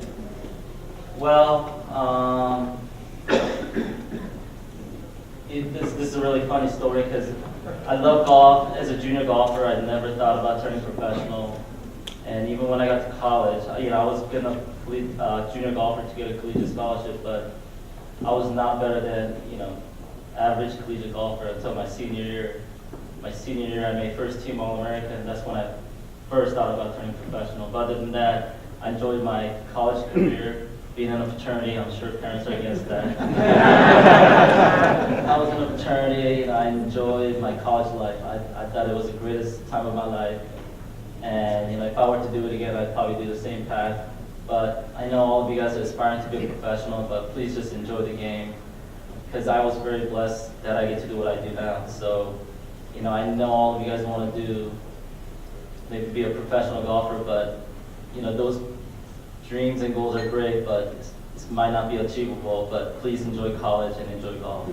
Well, this is a really funny story because I love golf. As a junior golfer, I never thought about turning professional. And even when I got to college, I was good enough junior golfer to get a collegiate scholarship, but I was not better than average collegiate golfer until my senior year. My senior year, I made first team All-American. That's when I first thought about turning professional. But other than that, I enjoyed my college career. Being in a fraternity, I'm sure parents are against that. I was in a fraternity, I enjoyed my college life. I thought it was the greatest time of my life. And if I were to do it again, I'd probably do the same path. But I know all of you guys are aspiring to be a professional, but please just enjoy the game. Because I was very blessed that I get to do what I do now. So, I know all of you guys want to do, maybe be a professional golfer, but, those dreams and goals are great, but this might not be achievable, but please enjoy college and enjoy golf.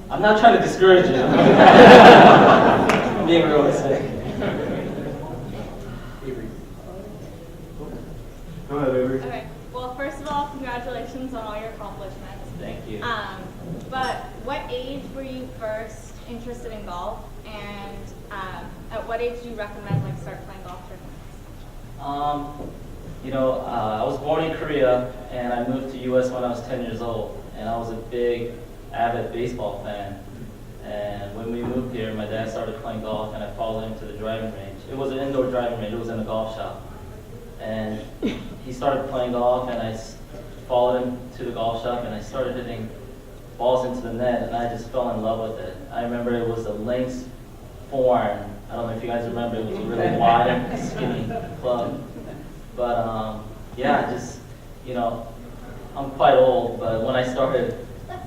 I'm not trying to discourage you. I'm being realistic. Go ahead, Avery. Okay. Well, first of all, congratulations on all your accomplishments. Thank you. But what age were you first interested in golf, and at what age do you recommend start playing golf tournaments? I was born in Korea, and I moved to U.S. when I was 10 years old, and I was a big, avid baseball fan. And when we moved here, my dad started playing golf, and I followed him to the driving range. It was an indoor driving range. It was in a golf shop. And he started playing golf, and I followed him to the golf shop, and I started hitting balls into the net, and I just fell in love with it. I remember it was a Lynx form. I don't know if you guys remember. It was a really wide and skinny club. But yeah, just, I'm quite old, but when I started,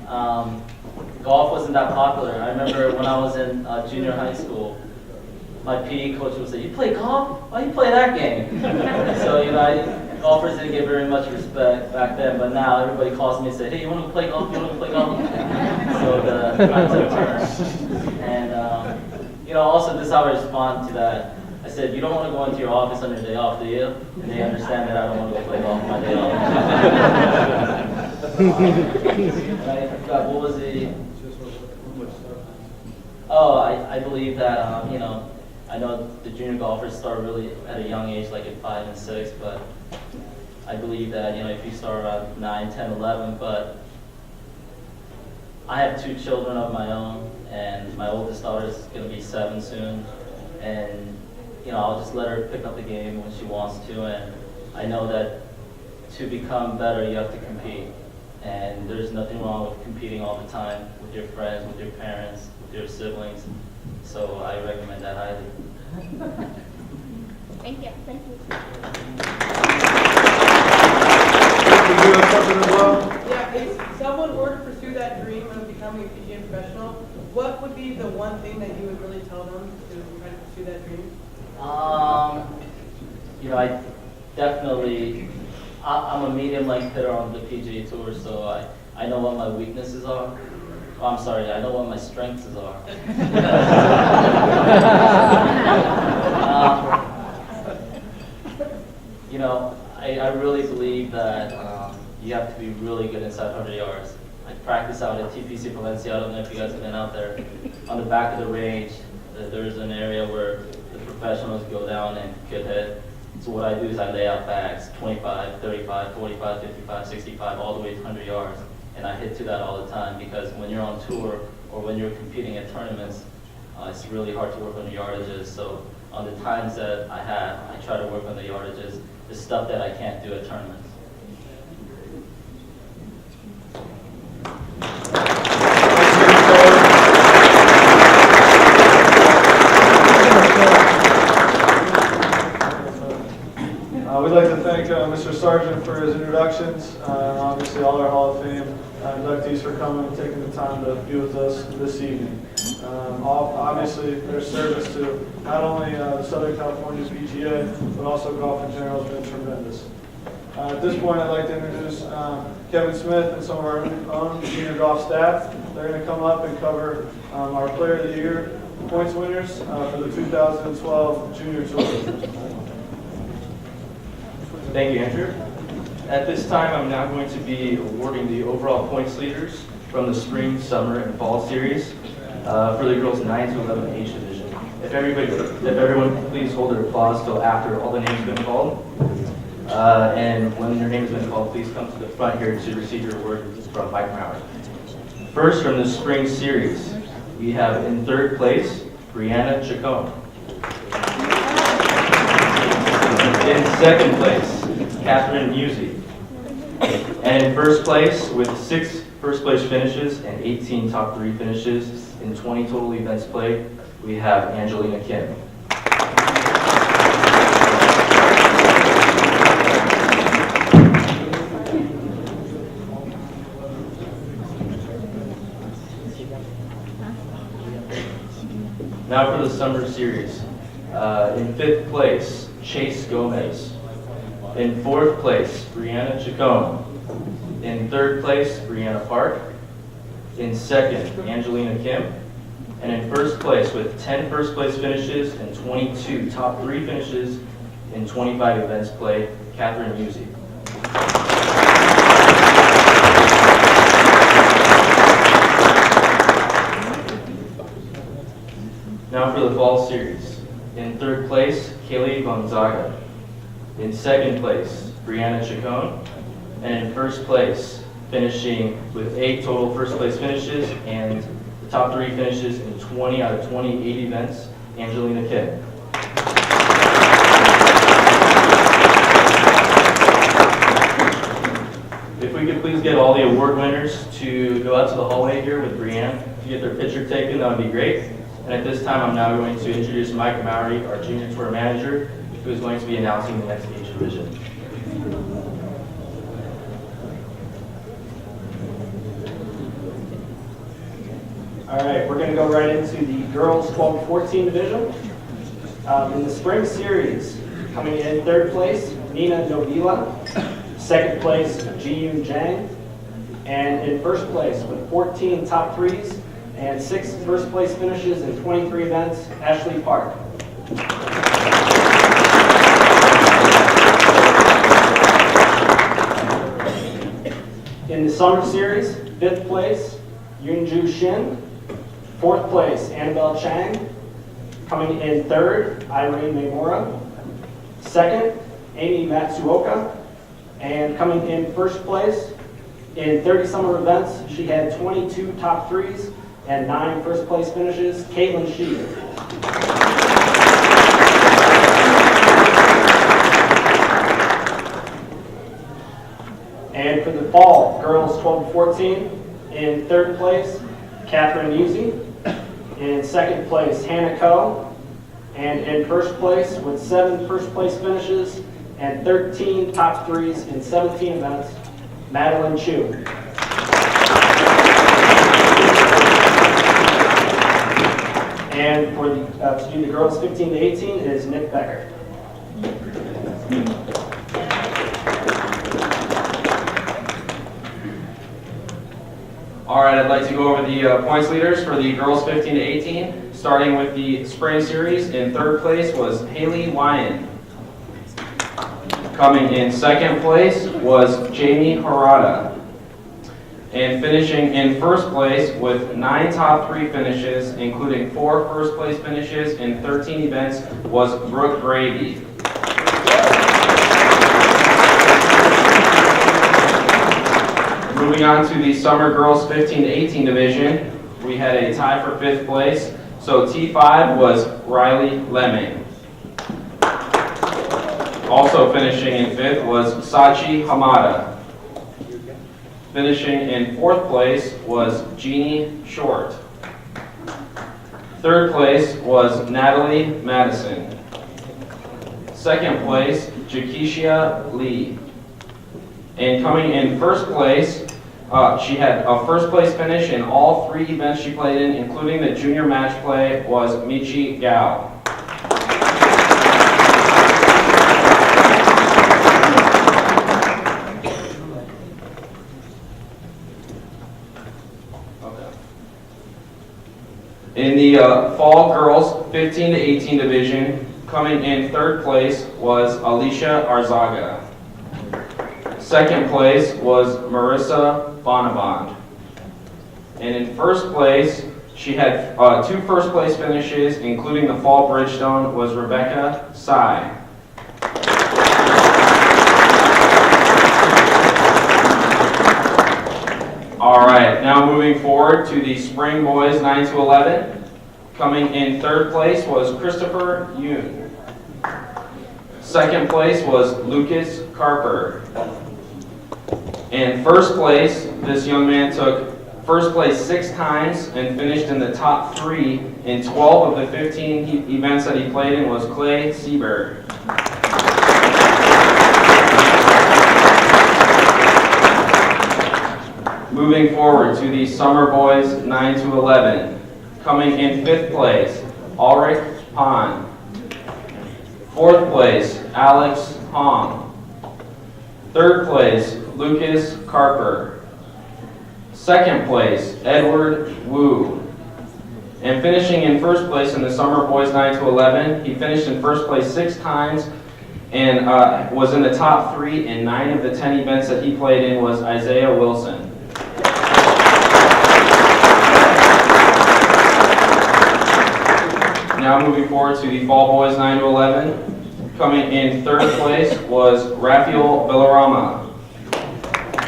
golf wasn't that popular. I remember when I was in junior high school, my PE coach would say, "You play golf? Why you play that game?" So, golfers didn't get very much respect back then, but now everybody calls me and says, "Hey, you want to play golf? You want to play golf?" So the times have turned. And, also this is how I respond to that. I said, "You don't want to go into your office on your day off, do you?" And they understand that I don't want to go play golf on my day off. And I forgot, what was the... Oh, I believe that, I know the junior golfers start really at a young age, like at 5 and 6, but I believe that, if you start around 9, 10, 11, but I have 2 children of my own, and my oldest daughter is going to be 7 soon, and, I'll just let her pick up the game when she wants to, and I know that to become better, you have to compete, and there's nothing wrong with competing all the time with your friends, with your parents, with your siblings. So I recommend that highly. Thank you. Thank you. Did you have something as well? Yeah, if someone were to pursue that dream of becoming a PGA professional, what would be the one thing that you would really tell them to try to pursue that dream? I definitely, I'm a medium-length hitter on the PGA Tour, so I know what my weaknesses are. Oh, I'm sorry, I know what my strengths are. I really believe that you have to be really good inside 100 yards. I practice out at TPC Valencia. I don't know if you guys have been out there. On the back of the range, there's an area where the professionals go down and get hit. So what I do is I lay out bags, 25, 35, 45, 55, 65, all the way to 100 yards. And I hit to that all the time because when you're on tour or when you're competing at tournaments, it's really hard to work on the yardages. So on the times that I have, I try to work on the yardages, the stuff that I can't do at tournaments. We'd like to thank Mr. Sargent for his introductions, and obviously all our Hall of Fame inductees for coming and taking the time to be with us this evening. Obviously, their service to not only the Southern California PGA, but also golf in general has been tremendous. At this point, I'd like to introduce Kevin Smith and some of our own junior golf staff. They're going to come up and cover our Player of the Year points winners for the 2012 Junior Tour. Thank you, Andrew. At this time, I'm now going to be awarding the overall points leaders from the spring, summer, and fall series for the girls 9 to 11 age division. If everyone please hold their applause till after all the names have been called. And when your name has been called, please come to the front here to receive your award from Mike Brown. First, from the spring series, we have in 3rd place, Brianna Chacon. In 2nd place, Catherine Musey. And in 1st place, with 6 first place finishes and 18 top 3 finishes in 20 total events played, we have Angelina Kim. Now for the summer series. In 5th place, Chase Gomez. In 4th place, Brianna Chacon. In 3rd place, Brianna Park. In 2nd, Angelina Kim. And in 1st place, with 10 first place finishes and 22 top 3 finishes in 25 events played, Catherine Musey. Now for the fall series. In 3rd place, Kaylee Gonzaga. In second place, Brianna Chacon. And in first place, finishing with 8 total first place finishes and the top 3 finishes in 20 out of 28 events, Angelina Kidd. If we could please get all the award winners to go out to the hallway here with Brianne to get their picture taken, that would be great. And at this time, I'm now going to introduce Mike Mowry, our junior tour manager, who is going to be announcing the next age division. All right, we're going to go right into the girls 12 to 14 division. In the spring series, coming in third place, Nina Novila. Second place, Jiyun Zhang. And in first place, with 14 top 3s and 6 first place finishes in 23 events, Ashley Park. In the summer series, 5th place, Yunju Shin. 4th place, Annabelle Chang. Coming in 3rd, Irene Memora. 2nd, Amy Matsuoka. And coming in 1st place, in 30 summer events, she had 22 top 3s and 9 first place finishes, Caitlin Shee. And for the fall, girls 12 to 14, in 3rd place, Catherine Newsy. In 2nd place, Hannah Coe. And in 1st place, with 7 first place finishes and 13 top 3s in 17 events, Madeline Chu. And for the to do the girls 15 to 18 is Nick Becker. All right, I'd like to go over the points leaders for the girls 15 to 18, starting with the spring series. In 3rd place was Haley Wyan. Coming in 2nd place was Jamie Harada. And finishing in 1st place with 9 top 3 finishes, including 4 first place finishes in 13 events, was Brooke Grady. Moving on to the summer girls 15 to 18 division, we had a tie for 5th place. So T5 was Riley Lemming. Also finishing in 5th was Sachi Hamada. Finishing in 4th place was Jeannie Short. 3rd place was Natalie Madison. 2nd place, Jakisha Lee. And coming in 1st place, she had a 1st place finish in all 3 events she played in, including the junior match play, was Michi Gao. In the fall girls 15 to 18 division, coming in 3rd place was Alicia Arzaga. 2nd place was Marissa Bonabond. And in 1st place, she had 2 first place finishes, including the fall Bridgestone, was Rebecca Tsai. All right, now moving forward to the spring boys 9 to 11. Coming in 3rd place was Christopher Yoon. 2nd place was Lucas Carper. In 1st place, this young man took 1st place 6 times and finished in the top 3 in 12 of the 15 events that he played in, was Clay Seberg. Moving forward to the summer boys 9 to 11. Coming in 5th place, Ulrich Pan. 4th place, Alex Hong. 3rd place, Lucas Carper. 2nd place, Edward Wu. And finishing in 1st place in the summer boys 9 to 11, he finished in 1st place 6 times and was in the top 3 in 9 of the 10 events that he played in, was Isaiah Wilson. Now moving forward to the fall boys 9 to 11. Coming in third place was Rafael Villarama.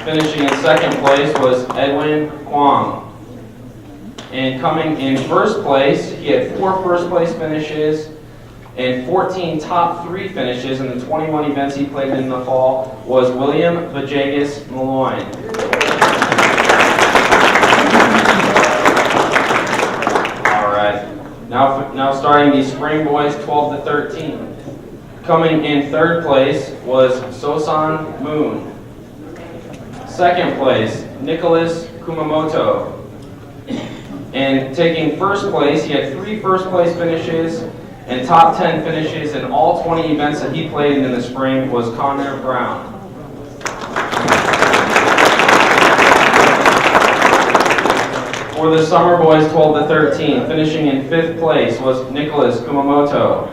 Finishing in second place was Edwin Kwong. And coming in first place, he had 4 first place finishes and 14 top 3 finishes in the 21 events he played in the fall, was William Vajagas Malloy. All right, now starting the Spring Boys 12 to 13. Coming in third place was Sosan Moon. Second place, Nicholas Kumamoto. And taking first place, he had 3 first place finishes and top 10 finishes in all 20 events that he played in the spring, was Connor Brown. For the Summer Boys 12 to 13, finishing in 5th place was Nicholas Kumamoto.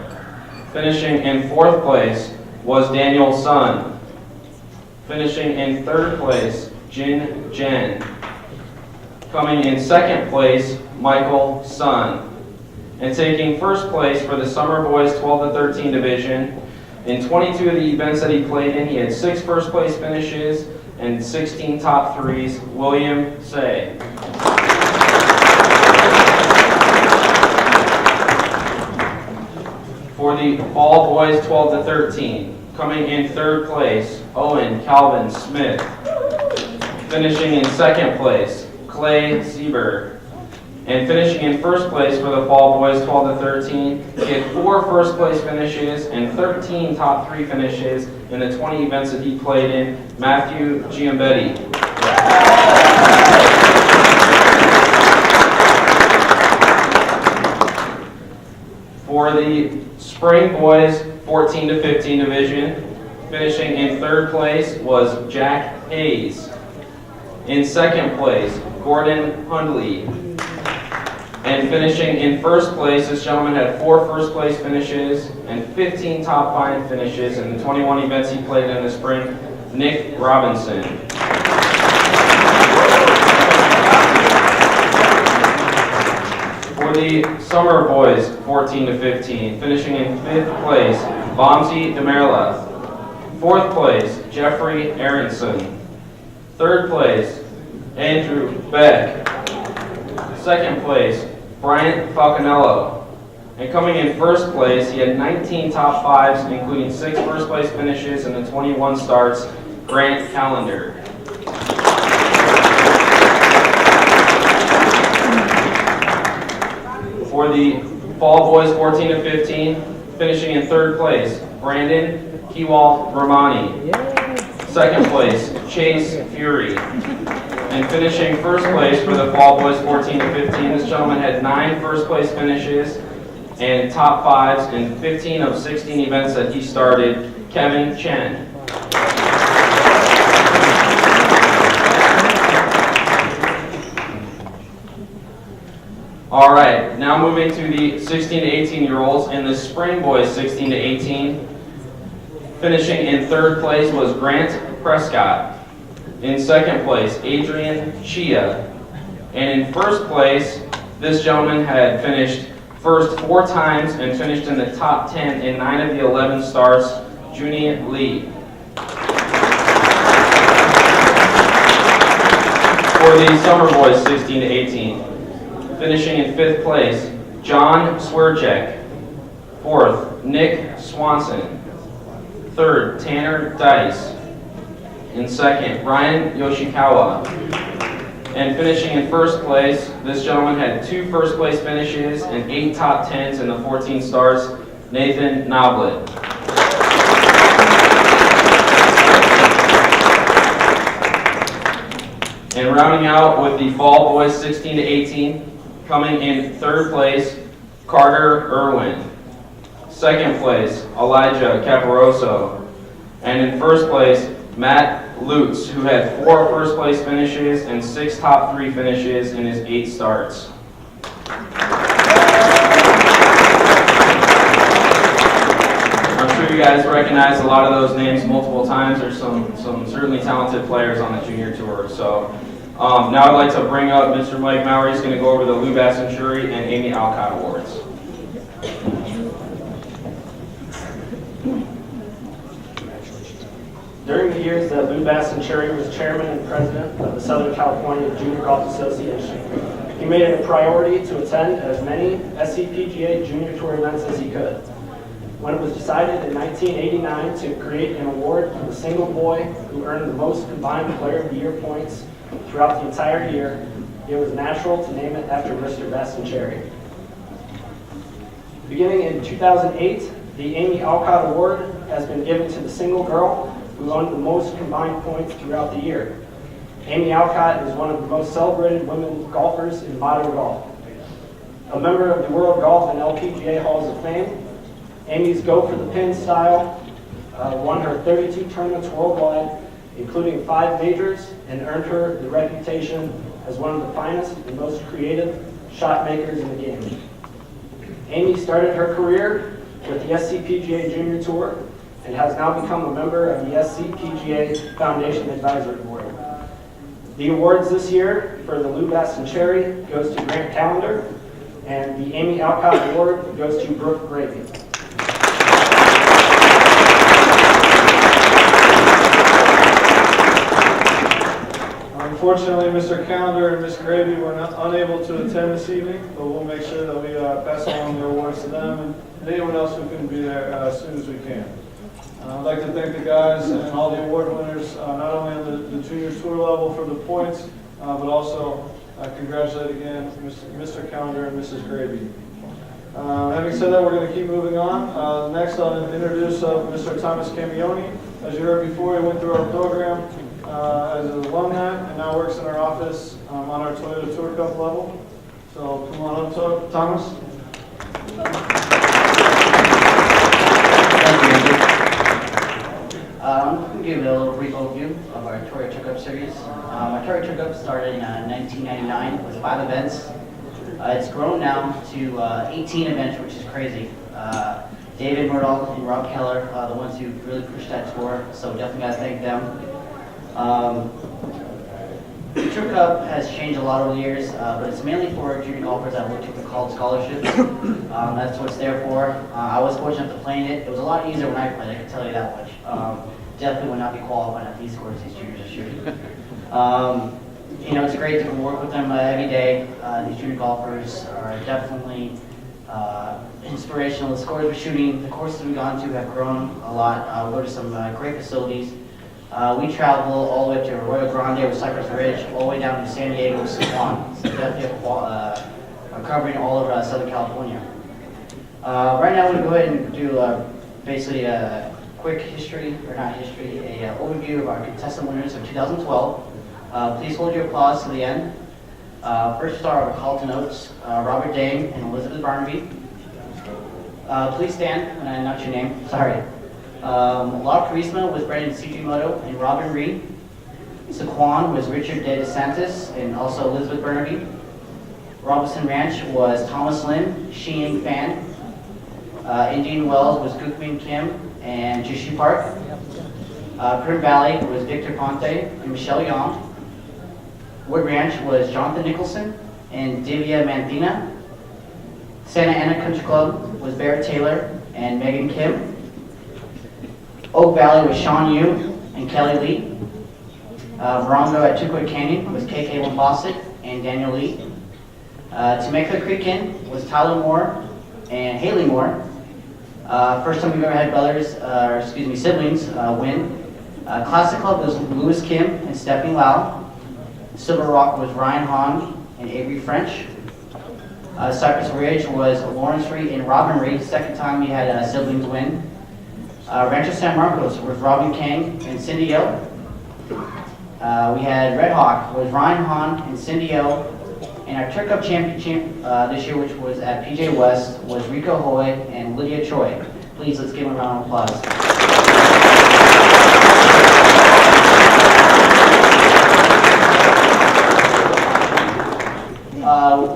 Finishing in 4th place was Daniel Sun. Finishing in 3rd place, Jin Jen. Coming in 2nd place, Michael Sun. And taking first place for the Summer Boys 12 to 13 division, in 22 of the events that he played in, he had 6 first place finishes and 16 top 3s, William Say. For the Fall Boys 12 to 13, coming in 3rd place, Owen Calvin Smith. Finishing in 2nd place, Clay Sieber. And finishing in 1st place for the Fall Boys 12 to 13, he had 4 first place finishes and 13 top 3 finishes in the 20 events that he played in, Matthew Giambetti. For the Spring Boys 14 to 15 division, finishing in 3rd place was Jack Hayes. In 2nd place, Gordon Hundley. And finishing in 1st place, this gentleman had 4 first place finishes and 15 top 5 finishes in the 21 events he played in the spring, Nick Robinson. For the Summer Boys 14 to 15, finishing in 5th place, Vamsi Demerla. 4th place, Jeffrey Aronson. 3rd place, Andrew Beck. 2nd place, Bryant Falconello. And coming in 1st place, he had 19 top 5s, including 6 first place finishes and the 21 starts, Grant Callender. For the Fall Boys 14 to 15, finishing in 3rd place, Brandon Kiwal Romani. 2nd place, Chase Fury. And finishing 1st place for the Fall Boys 14 to 15, this gentleman had 9 first place finishes and top 5s in 15 of 16 events that he started, Kevin Chen. All right, now moving to the 16 to 18-year-olds in the Spring Boys 16 to 18. Finishing in 3rd place was Grant Prescott. In 2nd place, Adrian Chia. And in 1st place, this gentleman had finished first 4 times and finished in the top 10 in 9 of the 11 starts, Junie Lee. For the Summer Boys 16 to 18, finishing in 5th place, John Swerchek. 4th, Nick Swanson. 3rd, Tanner Dice. In 2nd, Ryan Yoshikawa. And finishing in 1st place, this gentleman had 2 first place finishes and 8 top 10s in the 14 starts, Nathan Noblet. And rounding out with the Fall Boys 16 to 18, coming in 3rd place, Carter Irwin. 2nd place, Elijah Caparoso. And in 1st place, Matt Lutz, who had 4 first place finishes and 6 top 3 finishes in his 8 starts. I'm sure you guys recognize a lot of those names multiple times. There's some certainly talented players on the junior tour. So now I'd like to bring up Mr. Mike Mowry. He's going to go over the Lou Bassenturi and Amy Alcott Awards. During the years that Lou Bass and Cherry was chairman and president of the Southern California Junior Golf Association, he made it a priority to attend as many SCPGA Junior Tour events as he could. When it was decided in 1989 to create an award for the single boy who earned the most combined Player of the Year points throughout the entire year, it was natural to name it after Mr. Bass and Cherry. Beginning in 2008, the Amy Alcott Award has been given to the single girl who earned the most combined points throughout the year. Amy Alcott is one of the most celebrated women golfers in modern golf. A member of the World Golf and LPGA Halls of Fame, Amy's Go for the Pin style won her 32 tournaments worldwide, including 5 majors, and earned her the reputation as one of the finest and most creative shot makers in the game. Amy started her career with the SCPGA Junior Tour and has now become a member of the SCPGA Foundation Advisory Board. The awards this year for the Lou Bass and Cherry goes to Grant Callender, and the Amy Alcott Award goes to Brooke Gravy. Unfortunately, Mr. Calendar and Ms. Gravy were unable to attend this evening, but we'll make sure that we pass along the awards to them and anyone else who couldn't be there as soon as we can. I'd like to thank the guys and all the award winners, not only on the junior tour level for the points, but also congratulate again Mr. Calendar and Mrs. Gravy. Having said that, we're going to keep moving on. Next, I'll introduce Mr. Thomas Camioni. As you heard before, he went through our program as an alumni and now works in our office on our Toyota Tour Cup level. So come on up, Thomas. Thank you, Andrew. I'm going to give you a little brief overview of our Toyota Tour Cup series. Our Toyota Tour Cup started in 1999 with 5 events. It's grown now to 18 events, which is crazy. David Murdahl and Rob Keller are the ones who really pushed that tour, so definitely got to thank them. The Tour Cup has changed a lot over the years, but it's mainly for junior golfers that look to college scholarships. That's what it's there for. I was fortunate to play in it. It was a lot easier when I played, I can tell you that much. Definitely would not be qualified at these scores these juniors are shooting. You know, it's great to work with them every day. These junior golfers are definitely inspirational. The scores we're shooting, the courses we've gone to have grown a lot. We go to some great facilities. We travel all the way up to Arroyo Grande with Cypress Ridge, all the way down to San Diego with San So definitely covering all of Southern California. Right now, we're going to go ahead and do basically a quick history, or not history, an overview of our contestant winners of 2012. Please hold your applause to the end. First star of Carlton Oates, Robert Dame and Elizabeth Barnaby. Please stand when I announce your name. Sorry. La Charisma was Brendan Sugimoto and Robin Reed. Saquon was Richard De DeSantis and also Elizabeth Burnaby. Robinson Ranch was Thomas Lin, Shiying Fan. Indian Wells was Gukmin Kim and Jishu Park. Prim Valley was Victor Ponte and Michelle Young. Wood Ranch was Jonathan Nicholson and Divya Manthina. Santa Ana Country Club was Barrett Taylor and Megan Kim. Oak Valley was Sean Yu and Kelly Lee. Morongo at Tuquoia Canyon was KK Fawcett and Daniel Lee. Temecula Creek Inn was Tyler Moore and Haley Moore. First time we've ever had siblings win. Classic Club was Louis Kim and Stephanie Lau. Silver Rock was Ryan Hahn and Avery French. Cypress Ridge was Lawrence Reed and Robin Reed. Second time we had siblings win. Rancho San Marcos was Robin Kang and Cindy O. We had Red Hawk was Ryan Hahn and Cindy O. And our Tour Cup championship this year, which was at PJ West, was Rico Hoy and Lydia Choi. Please, let's give them a round of applause.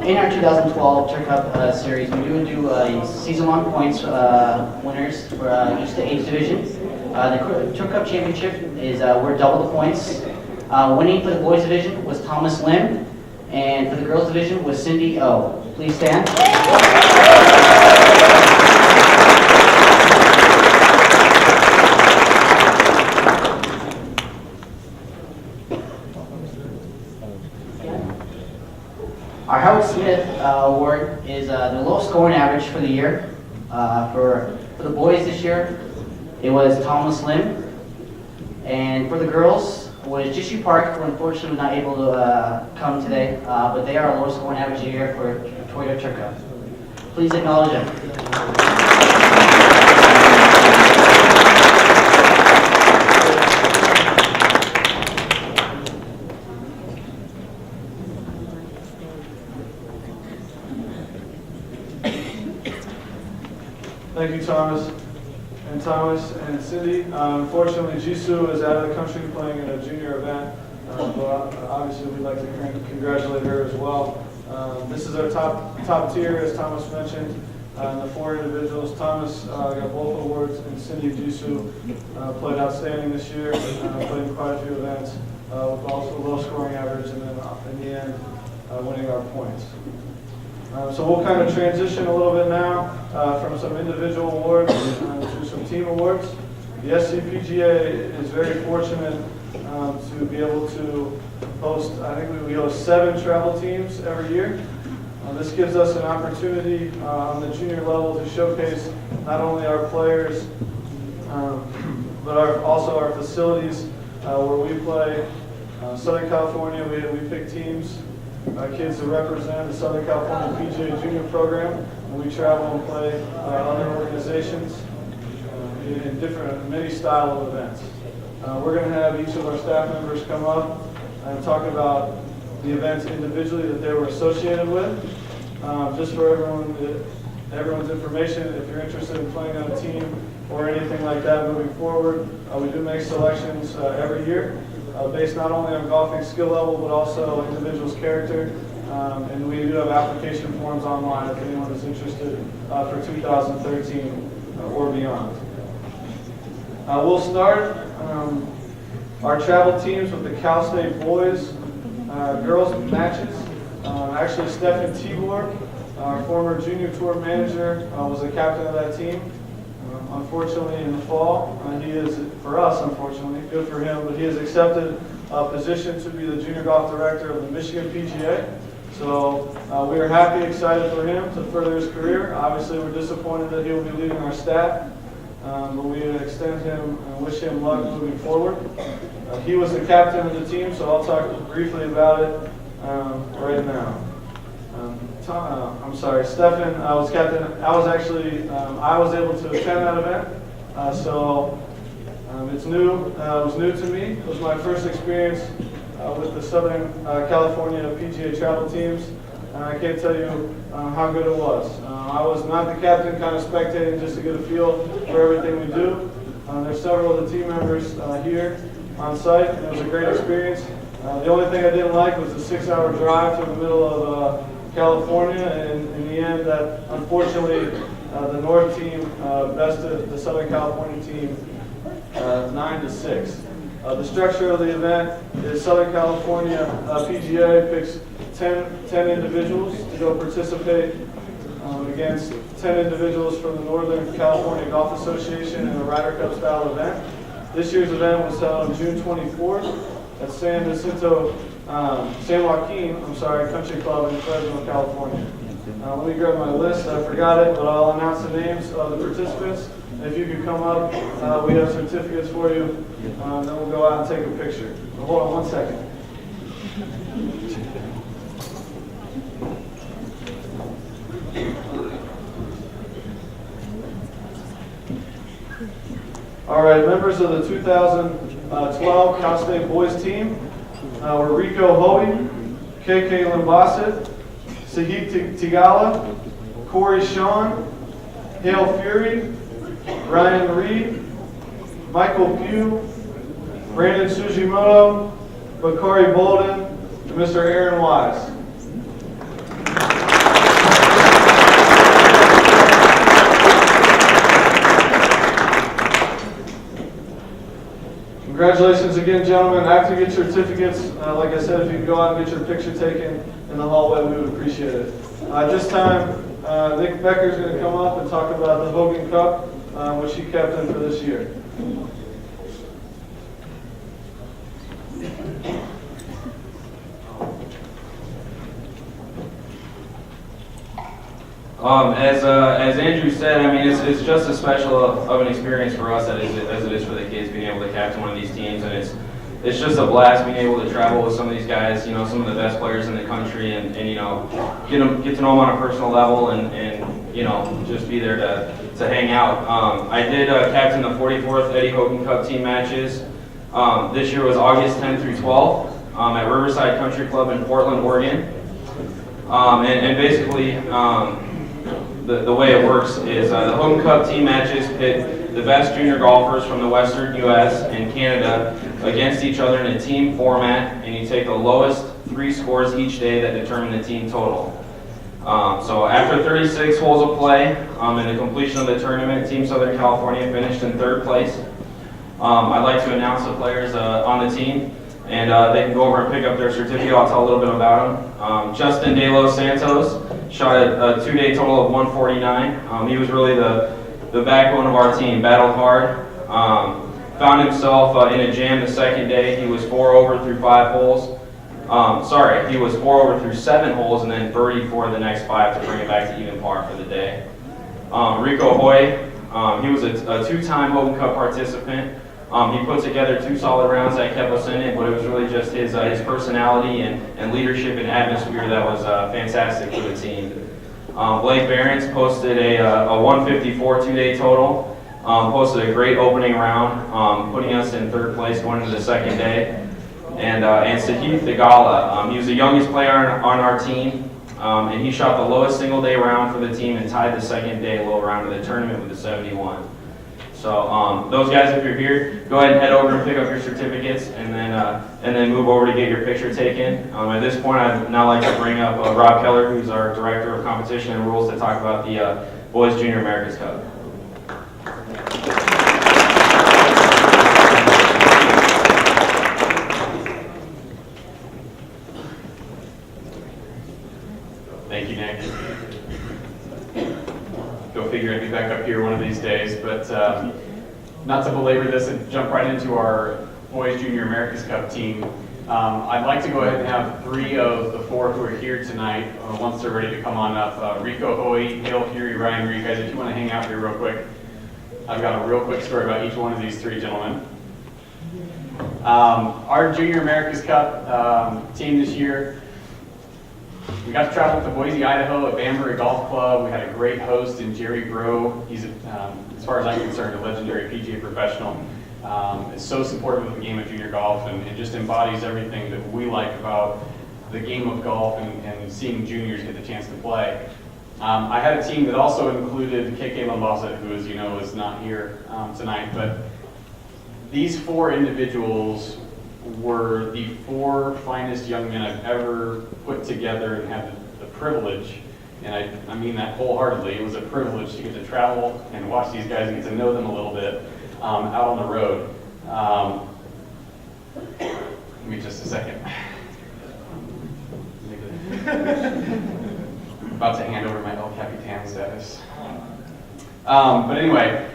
In our 2012 Tour Cup series, we do a season-long points winners for each of the age divisions. The Tour Cup championship is worth double the points. Winning for the boys division was Thomas Lim, and for the girls division was Cindy O. Please stand. is the lowest scoring average for the year. For the boys this year, it was Thomas Lim. And for the girls, it was Jishu Park, who unfortunately was not able to come today, but they are our lowest scoring average of the year for Toyota Turco. Please acknowledge them. Thank you, Thomas and Cindy. Unfortunately, Jisoo is out of the country playing in a junior event, but obviously we'd like to congratulate her as well. This is our top tier, as Thomas mentioned. The 4 individuals, Thomas got both awards, and Cindy and Jisoo played outstanding this year, played in quite a few events, with also low scoring average, and then in the end, winning our points. So we'll kind of transition a little bit now from some individual awards to some team awards. The SCPGA is very fortunate to be able to host, I think we host 7 travel teams every year. This gives us an opportunity on the junior level to showcase not only our players, but also our facilities where we play. Southern California, we pick teams. Kids to represent the Southern California PGA Junior Program, and we travel and play other organizations in many style of events. We're going to have each of our staff members come up and talk about the events individually that they were associated with. Just for everyone's information, if you're interested in playing on a team or anything like that moving forward, we do make selections every year. Based not only on golfing skill level, but also individual's character. And we do have application forms online if anyone is interested for 2013 or beyond. We'll start our travel teams with the Cal State boys girls matches. Actually, Stefan Tibor, our former junior tour manager, was the captain of that team. Unfortunately, in the fall, he is, for us, unfortunately, good for him, but he has accepted a position to be the junior golf director of the Michigan PGA. So we are happy, excited for him to further his career. Obviously, we're disappointed that he will be leaving our staff, but we extend him and wish him luck moving forward. He was the captain of the team, so I'll talk briefly about it right now. Stefan was captain. I was able to attend that event, so it's new. It was new to me. It was my first experience with the Southern California PGA travel teams, and I can't tell you how good it was. I was not the captain, kind of spectating just to get a feel for everything we do. There's several of the team members here on site, and it was a great experience. The only thing I didn't like was the 6-hour drive to the middle of California, and in the end, that unfortunately the North team bested the Southern California team 9-6. The structure of the event is Southern California PGA picks 10 individuals to go participate against 10 individuals from the Northern California Golf Association in a Ryder Cup style event. This year's event was held on June 24th at San Joaquin Country Club in Fresno, California. Let me grab my list. I forgot it, but I'll announce the names of the participants. If you could come up, we have certificates for you. Then we'll go out and take a picture. Hold on 1 second. All right, members of the 2012 Cal State boys team were Rico Hoey, KK Limbasset, Sahid Tigala, Corey Sean, Hale Fury, Ryan Reed, Michael Pugh, Brandon Sujimoto, Bakari Bolden, and Mr. Aaron Wise. Congratulations again, gentlemen. After you get your certificates, like I said, if you can go out and get your picture taken in the hallway, we would appreciate it. At this time, Nick Becker is going to come up and talk about the Hogan Cup, which he captained for this year. As Andrew said, I mean, it's just as special of an experience for us as it is for the kids being able to captain one of these teams, and it's just a blast being able to travel with some of these guys, you know, some of the best players in the country, and you know, get to know them on a personal level, and you know, just be there to hang out. I did captain the 44th Eddie Hogan Cup team matches. This year was August 10th through 12th at Riverside Country Club in Portland, Oregon. And basically, the way it works is the Hogan Cup team matches pit the best junior golfers from the Western U.S. and Canada against each other in a team format, and you take the lowest 3 scores each day that determine the team total. So after 36 holes of play and the completion of the tournament, Team Southern California finished in 3rd place. I'd like to announce the players on the team, and they can go over and pick up their certificate. I'll tell a little bit about them. Justin De Los Santos shot a 2-day total of 149. He was really the backbone of our team, battled hard. Found himself in a jam the 2nd day. He was 4 over through 5 holes. He was 4 over through 7 holes and then birdied 4 of the next 5 to bring it back to even par for the day. Rico Hoy, he was a 2-time Hogan Cup participant. He put together 2 solid rounds that kept us in it, but it was really just his personality and leadership and atmosphere that was fantastic for the team. Blake Behrens posted a 154 2-day total, posted a great opening round, putting us in 3rd place going into the 2nd day. And Sahith Thagala, he was the youngest player on our team, and he shot the lowest single-day round for the team and tied the 2nd day low round of the tournament with a 71. So those guys, if you're here, go ahead and head over and pick up your certificates, and then move over to get your picture taken. At this point, I'd now like to bring up Rob Keller, who's our Director of Competition and Rules, to talk about the Boys Junior America's Cup. Thank you, Nick. Go figure I'd be back up here one of these days, but not to belabor this and jump right into our Boys Junior America's Cup team. I'd like to go ahead and have 3 of the 4 who are here tonight, once they're ready to come on up. Rico Hoy, Hale Fury, Ryan Reed, guys, if you want to hang out here real quick. I've got a real quick story about each one of these 3 gentlemen. Our Junior America's Cup team this year, we got to travel to Boise, Idaho at Banbury Golf Club. We had a great host in Jerry Groh. He's, as far as I'm concerned, a legendary PGA professional. Is so supportive of the game of junior golf and just embodies everything that we like about the game of golf and seeing juniors get the chance to play. I had a team that also included KK Lombasa, who, as you know, is not here tonight, but these 4 individuals were the 4 finest young men I've ever put together and had the privilege, and I mean that wholeheartedly. It was a privilege to get to travel and watch these guys and get to know them a little bit out on the road. Give me just a second. About to hand over my El Capitan status. But anyway,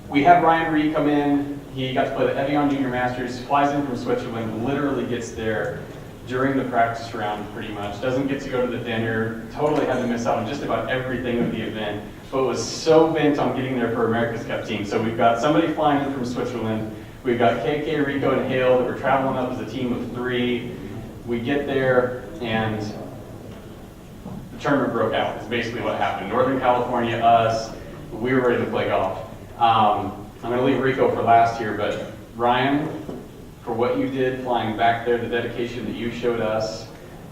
we had Ryan Reed come in. He got to play the Evian Junior Masters, flies in from Switzerland, literally gets there during the practice round pretty much, doesn't get to go to the dinner, totally had to miss out on just about everything of the event, but was so bent on getting there for America's Cup team. So we've got somebody flying in from Switzerland, we've got KK, Rico, and Hale that were traveling up as a team of 3. We get there and the tournament broke out. It's basically what happened. Northern California, us, we were ready to play golf. I'm going to leave Rico for last here, but Ryan, for what you did flying back there, the dedication that you showed us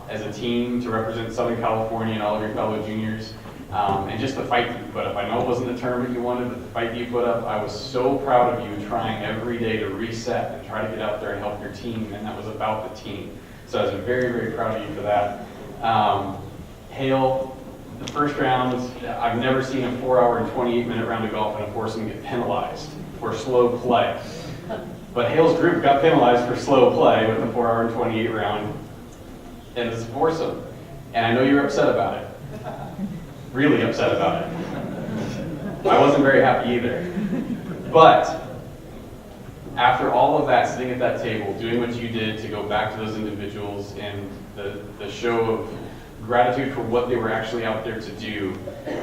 as a team to represent Southern California and all of your fellow juniors, and just the fight that you put up. I know it wasn't the tournament you wanted, but the fight that you put up, I was so proud of you trying every day to reset and try to get out there and help your team, and that was about the team. So I was very, very proud of you for that. Hale, the first round, I've never seen a 4-hour and 28-minute round of golf and a foursome get penalized for slow play. But Hale's group got penalized for slow play with the 4-hour and 28 round, and it's a foursome. And I know you're upset about it. Really upset about it. I wasn't very happy either. But after all of that, sitting at that table, doing what you did to go back to those individuals and the show of gratitude for what they were actually out there to do,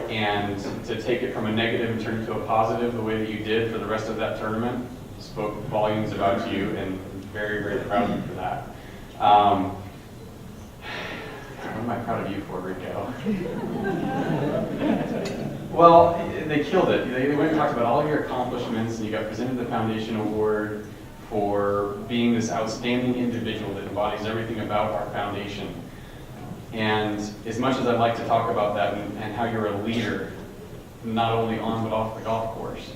and to take it from a negative and turn it to a positive the way that you did for the rest of that tournament spoke volumes about you, and I'm very, very proud of you for that. What am I proud of you for, Rico? Well, they killed it. They went and talked about all of your accomplishments, and you got presented the Foundation Award for being this outstanding individual that embodies everything about our foundation. And as much as I'd like to talk about that and how you're a leader, not only on but off the golf course,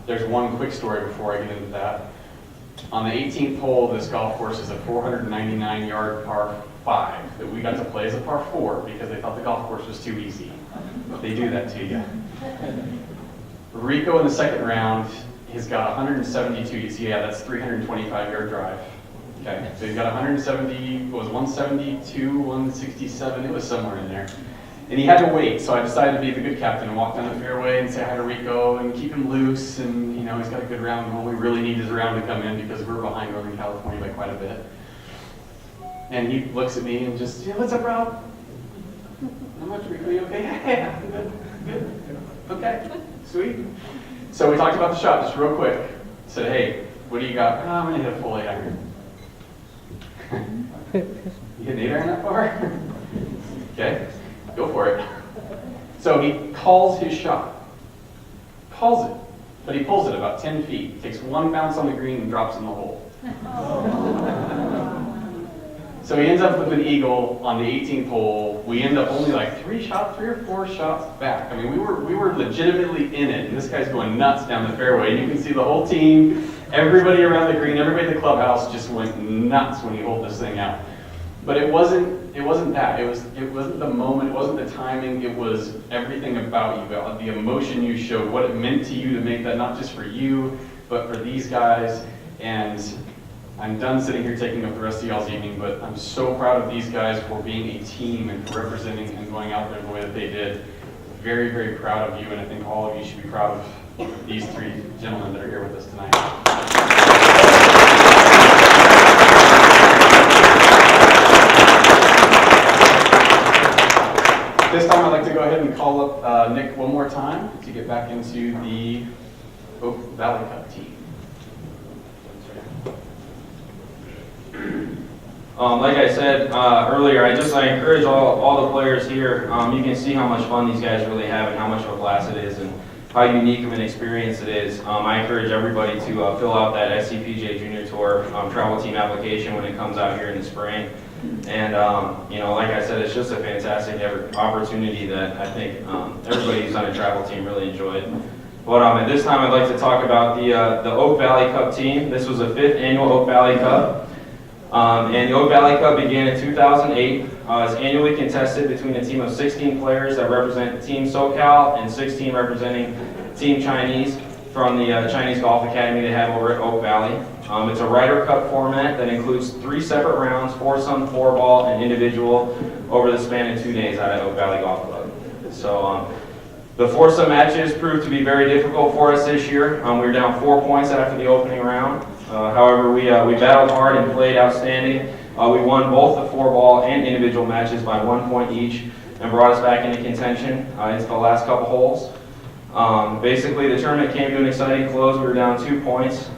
there's one quick story before I get into that. On the 18th hole of this golf course is a 499-yard par 5 that we got to play as a par 4 because they thought the golf course was too easy. They do that to you. Rico in the second round has got 172. You see, yeah, that's 325-yard drive. Okay, so he's got 170, what was 172, 167, it was somewhere in there. And he had to wait, so I decided to be the good captain and walk down the fairway and say hi to Rico and keep him loose, and he's got a good round, and all we really need is a round to come in because we're behind Northern California by quite a bit. And he looks at me and just, what's up, Rob? How much, Rico? You okay? Yeah, good. Okay, sweet. So we talked about the shot just real quick. Said, hey, what do you got? Oh, I'm gonna hit a full 8-iron. You hit an 8-iron that far? Okay, go for it. So he calls his shot. Calls it, but he pulls it about 10 feet. Takes one bounce on the green and drops in the hole. So he ends up with an eagle on the 18th hole. We end up only like 3 or 4 shots back. I mean, we were legitimately in it, and this guy's going nuts down the fairway. And you can see the whole team, everybody around the green, everybody in the clubhouse just went nuts when he pulled this thing out. But it wasn't that. It wasn't the moment. It wasn't the timing. It was everything about you, the emotion you showed, what it meant to you to make that not just for you, but for these guys. And I'm done sitting here taking up the rest of y'all's evening, but I'm so proud of these guys for being a team and for representing and going out there the way that they did. Very, very proud of you, and I think all of you should be proud of these 3 gentlemen that are here with us tonight. This time I'd like to go ahead and call up Nick one more time to get back into the Oak Valley Cup team. Like I said earlier, I encourage all the players here. You can see how much fun these guys really have and how much of a blast it is and how unique of an experience it is. I encourage everybody to fill out that SCPGA Junior Tour travel team application when it comes out here in the spring. And like I said, it's just a fantastic opportunity that I think everybody who's on a travel team really enjoyed. But at this time, I'd like to talk about the Oak Valley Cup team. This was the 5th annual Oak Valley Cup. And the Oak Valley Cup began in 2008. It's annually contested between a team of 16 players that represent Team SoCal and 16 representing Team Chinese from the Chinese Golf Academy they have over at Oak Valley. It's a Ryder Cup format that includes 3 separate rounds, foursome, 4-ball, and individual over the span of 2 days out at Oak Valley Golf Club. So the foursome matches proved to be very difficult for us this year. We were down 4 points after the opening round. However, we battled hard and played outstanding. We won both the 4-ball and individual matches by 1 point each and brought us back into contention into the last couple holes. Basically, the tournament came to an exciting close. We were down 2 points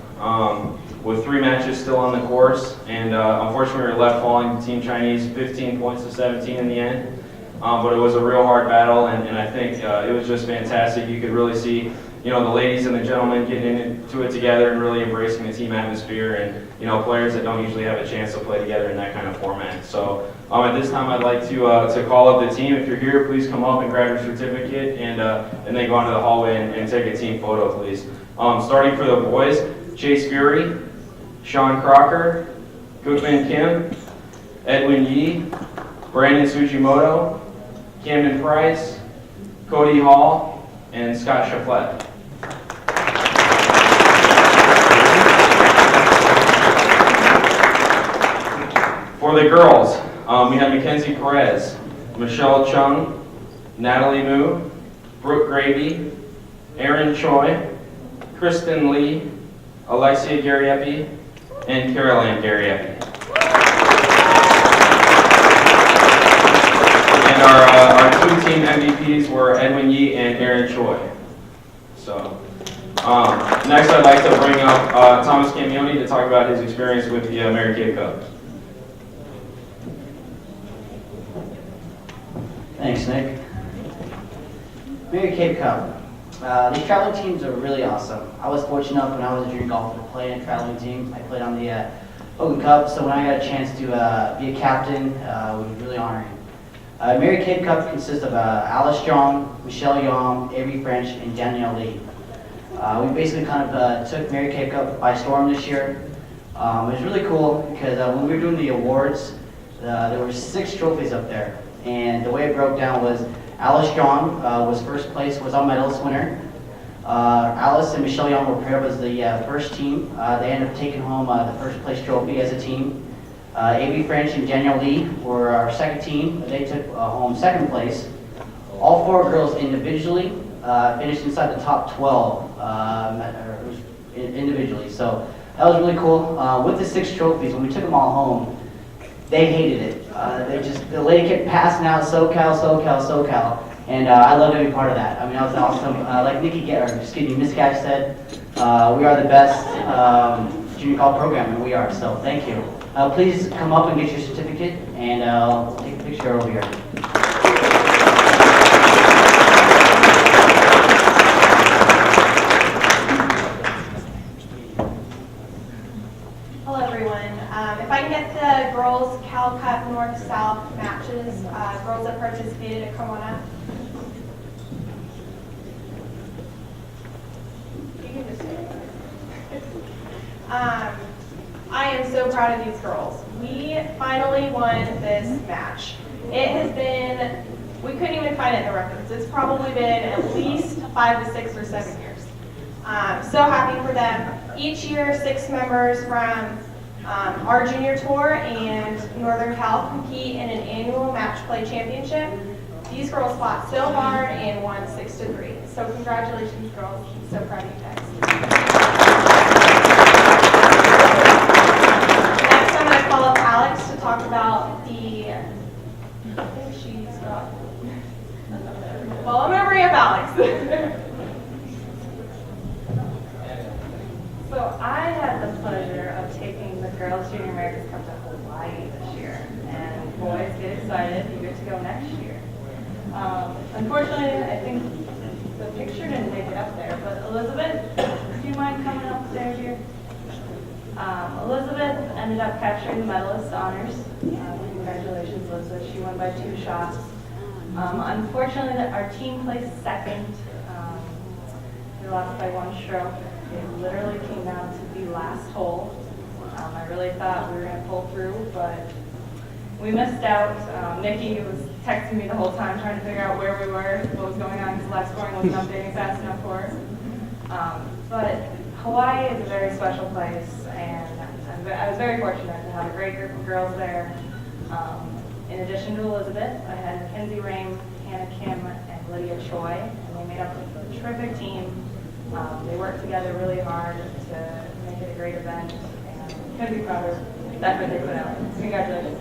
with 3 matches still on the course. And unfortunately, we were left falling Team Chinese 15 points to 17 in the end. But it was a real hard battle, and I think it was just fantastic. You could really see the ladies and the gentlemen getting into it together and really embracing the team atmosphere, and players that don't usually have a chance to play together in that kind of format. So at this time, I'd like to call up the team. If you're here, please come up and grab your certificate, and then go onto the hallway and take a team photo, please. Starting for the boys, Chase Fury, Sean Crocker, Goodman Kim, Edwin Yee, Brandon Sujimoto, Camden Price, Cody Hall, and Scott Shaflett. For the girls, we have Mackenzie Perez, Michelle Chung, Natalie Moo, Brooke Gravy, Erin Choi, Kristen Lee, Alexia Gariepi, and Caroline Gariepi. our two team MVPs were Edwin Yee and Aaron Choi. So, next I'd like to bring up Thomas Camioni to talk about his experience with the Mary Kay Cup. Thanks, Nick. Mary Kay Cup. These traveling teams are really awesome. I was fortunate enough when I was a junior golfer to play in a traveling team. I played on the Open Cup, so when I got a chance to be a captain, it was really honoring. Mary Kay Cup consists of Alice Strong, Michelle Yong, Avery French, and Danielle Lee. We basically kind of took Mary Kay Cup by storm this year. It was really cool because when we were doing the awards, there were 6 trophies up there. And the way it broke down was Alice Strong was first place, was our medalist winner. Alice and Michelle Young were paired as the first team. They ended up taking home the first place trophy as a team. A.B. French and Danielle Lee were our second team. They took home second place. All 4 girls individually finished inside the top 12 individually. So that was really cool. With the 6 trophies, when we took them all home, they hated it. The lady kept passing out SoCal, SoCal, SoCal. And I love to be part of that. I mean, that was awesome. Like Miss Gash said, we are the best junior golf program, and we are. So thank you. Please come up and get your certificate, and I'll take a picture over here. Hello, everyone. If I can get the girls' Cal Cup North-South matches, girls that participated, to come on up. You can just say I am so proud of these girls. We finally won this match. It has been, we couldn't even find it in the records. It's probably been at least 5 to 6 or 7 years. So happy for them. Each year, 6 members from our junior tour and Northern Cal compete in an annual match play championship. These girls fought so hard and won 6-3. So congratulations, girls. I'm so proud of you guys. Next, I'm going to call up Alex to talk about the, I think she's got, well, I'm going to bring up Alex. So I had the pleasure of taking the Girls Junior America's Cup to Hawaii this year, and boys, get excited, you get to go next year. Unfortunately, I think the picture didn't make it up there, but Elizabeth, do you mind coming up there, dear? Elizabeth ended up capturing the medalist honors. Congratulations, Elizabeth. She won by 2 shots. Unfortunately, our team placed second. We lost by 1 stroke. It literally came down to the last hole. I really thought we were going to pull through, but we missed out. Nikki was texting me the whole time trying to figure out where we were, what was going on, because last scoring wasn't updating fast enough for us. But Hawaii is a very special place, and I was very fortunate to have a great group of girls there. In addition to Elizabeth, I had Mackenzie Rame, Hannah Kim, and Lydia Choi, and they made up a terrific team. They worked together really hard to make it a great event, and couldn't be prouder of that what they put out. Congratulations.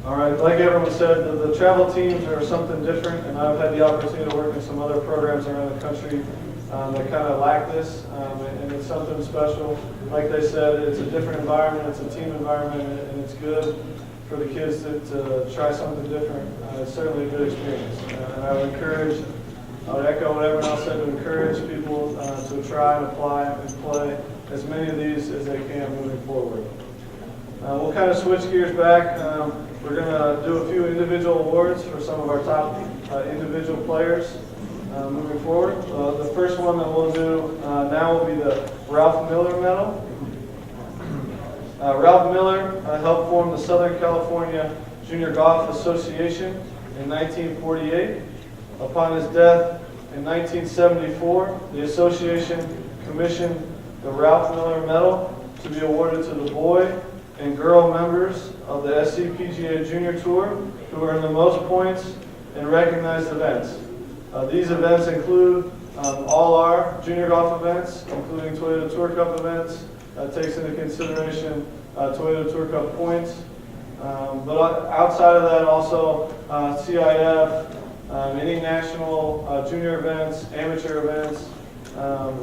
All right, like everyone said, the travel teams are something different, and I've had the opportunity to work in some other programs around the country that kind of lack this, and it's something special. Like they said, it's a different environment, it's a team environment, and it's good for the kids to try something different. It's certainly a good experience, and I would echo what everyone else said, to encourage people to try and apply and play as many of these as they can moving forward. We'll kind of switch gears back. We're going to do a few individual awards for some of our top individual players moving forward. The first one that we'll do now will be the Ralph Miller Medal. Ralph Miller helped form the Southern California Junior Golf Association in 1948. Upon his death in 1974, the association commissioned the Ralph Miller Medal to be awarded to the boy and girl members of the SCPGA Junior Tour who earn the most points in recognized events. These events include all our junior golf events, including Toyota Tour Cup events. Takes into consideration Toyota Tour Cup points. But outside of that, also CIF, any national junior events, amateur events,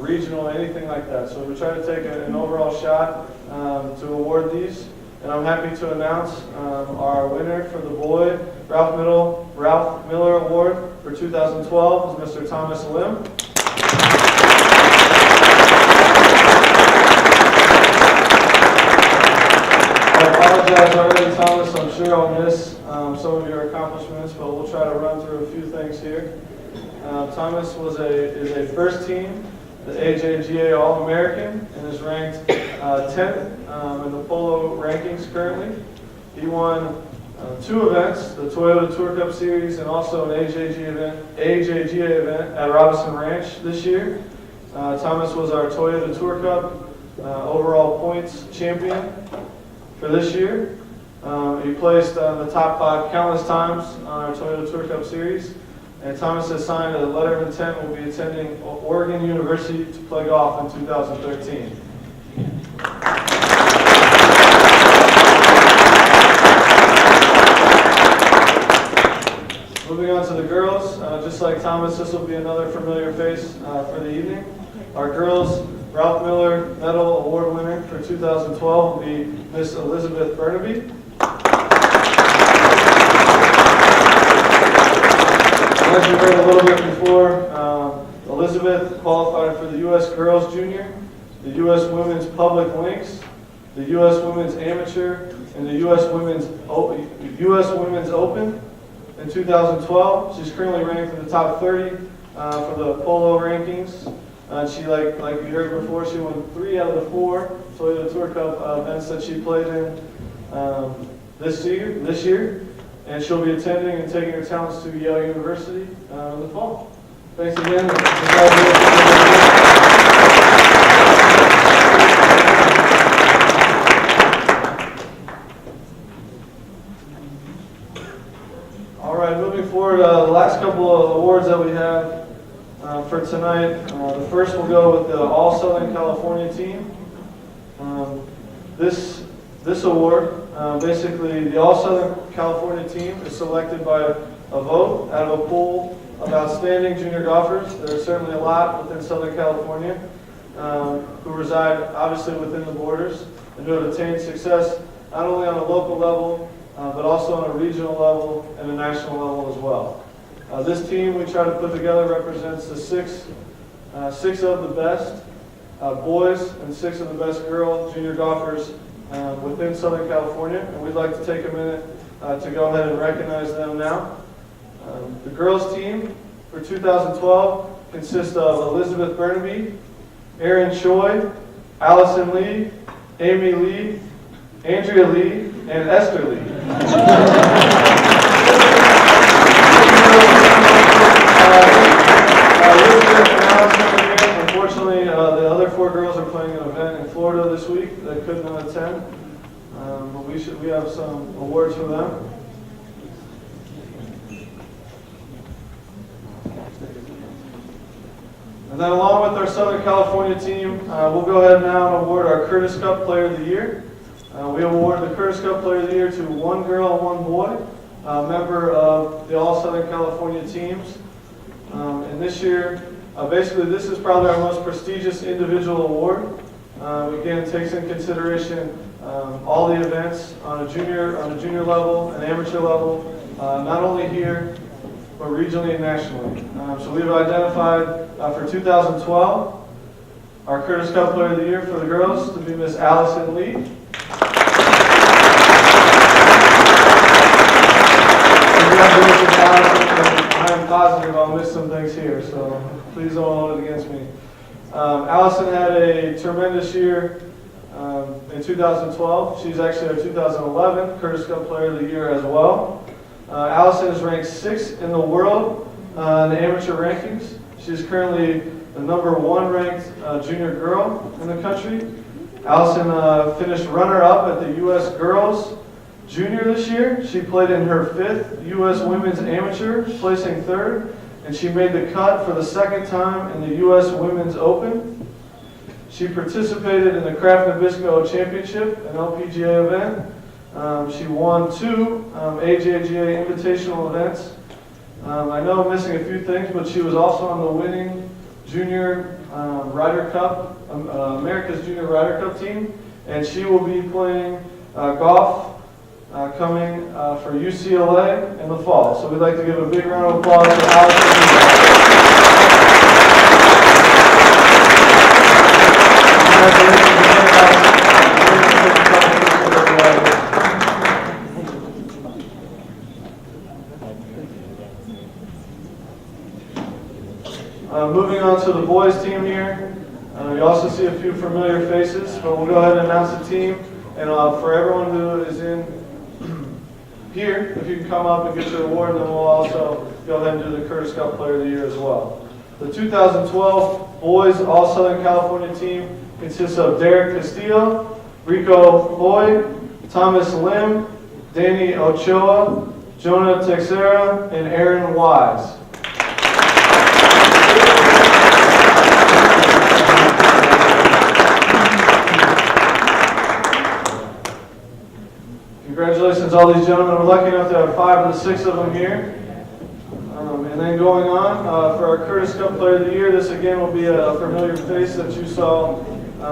regional, anything like that. So we try to take an overall shot to award these. And I'm happy to announce our winner for the boy Ralph Miller Award for 2012 is Mr. Thomas Lim. I apologize already, Thomas. I'm sure I'll miss some of your accomplishments, but we'll try to run through a few things here. Thomas is a first team, the AJGA All-American, and is ranked 10th in the polo rankings currently. He won 2 events, the Toyota Tour Cup Series and also an AJGA event at Robinson Ranch this year. Thomas was our Toyota Tour Cup overall points champion for this year. He placed on the top 5 countless times on our Toyota Tour Cup Series. And Thomas has signed a letter of intent and will be attending Oregon University to play golf in 2013. Moving on to the girls, just like Thomas, this will be another familiar face for the evening. Our girls Ralph Miller Medal Award winner for 2012 will be Miss Elizabeth Burnaby. As you heard a little bit before, Elizabeth qualified for the U.S. Girls Junior, the U.S. Women's Public Links, the U.S. Women's Amateur, and the U.S. Women's Open in 2012. She's currently ranked in the top 30 for the polo rankings. She, like you heard before, she won 3 out of the 4 Toyota Tour Cup events that she played in this year. And she'll be attending and taking her talents to Yale University in the fall. Thanks again. All right, moving forward, the last couple of awards that we have for tonight. The first will go with the All Southern California team. This award, basically the All Southern California team is selected by a vote out of a pool of outstanding junior golfers. There are certainly a lot within Southern California who reside obviously within the borders and who have attained success not only on a local level but also on a regional level and a national level as well. This team we try to put together represents the six of the best boys and 6 of the best girl junior golfers within Southern California, and we'd like to take a minute to go ahead and recognize them now. The girls team for 2012 consists of Elizabeth Burnaby, Erin Choi, Allison Lee, Amy Lee, Andrea Lee, and Esther Lee. Unfortunately, the other 4 girls are playing an event in Florida this week that could not attend. But we have some awards for them. And then along with our Southern California team, we'll go ahead now and award our Curtis Cup Player of the Year. We award the Curtis Cup Player of the Year to 1 girl and 1 boy, member of the All Southern California teams. And this year, basically this is probably our most prestigious individual award. Again, it takes in consideration all the events on a junior level and amateur level, not only here, but regionally and nationally. So we've identified for 2012 our Curtis Cup Player of the Year for the girls to be Miss Allison Lee. Congratulations, Allison. I am positive I'll miss some things here, so please don't hold it against me. Allison had a tremendous year in 2012. She's actually our 2011 Curtis Cup Player of the Year as well. Allison is ranked 6th in the world in the amateur rankings. She's currently the #1 ranked junior girl in the country. Allison finished runner-up at the U.S. Girls Junior this year. She played in her 5th U.S. Women's Amateur, placing 3rd, and she made the cut for the 2nd time in the U.S. Women's Open. She participated in the Kraft Nabisco Championship, an LPGA event. She won 2 AJGA Invitational events. I know I'm missing a few things, but she was also on the winning Junior Ryder Cup, America's Junior Ryder Cup team, and she will be playing golf coming for UCLA in the fall. So we'd like to give a big round of applause to Allison. Moving on to the boys team here, you also see a few familiar faces, but we'll go ahead and announce the team. And for everyone who is in here, if you can come up and get your award, then we'll also go ahead and do the Curtis Cup Player of the Year as well. The 2012 boys All-Southern California team consists of Derek Castillo, Rico Hoy, Thomas Lim, Danny Ochoa, Jonah Texera, and Aaron Wise. Congratulations, all these gentlemen. We're lucky enough to have 5 of the 6 of them here. And then going on, for our Curtis Cup Player of the Year, this again will be a familiar face that you saw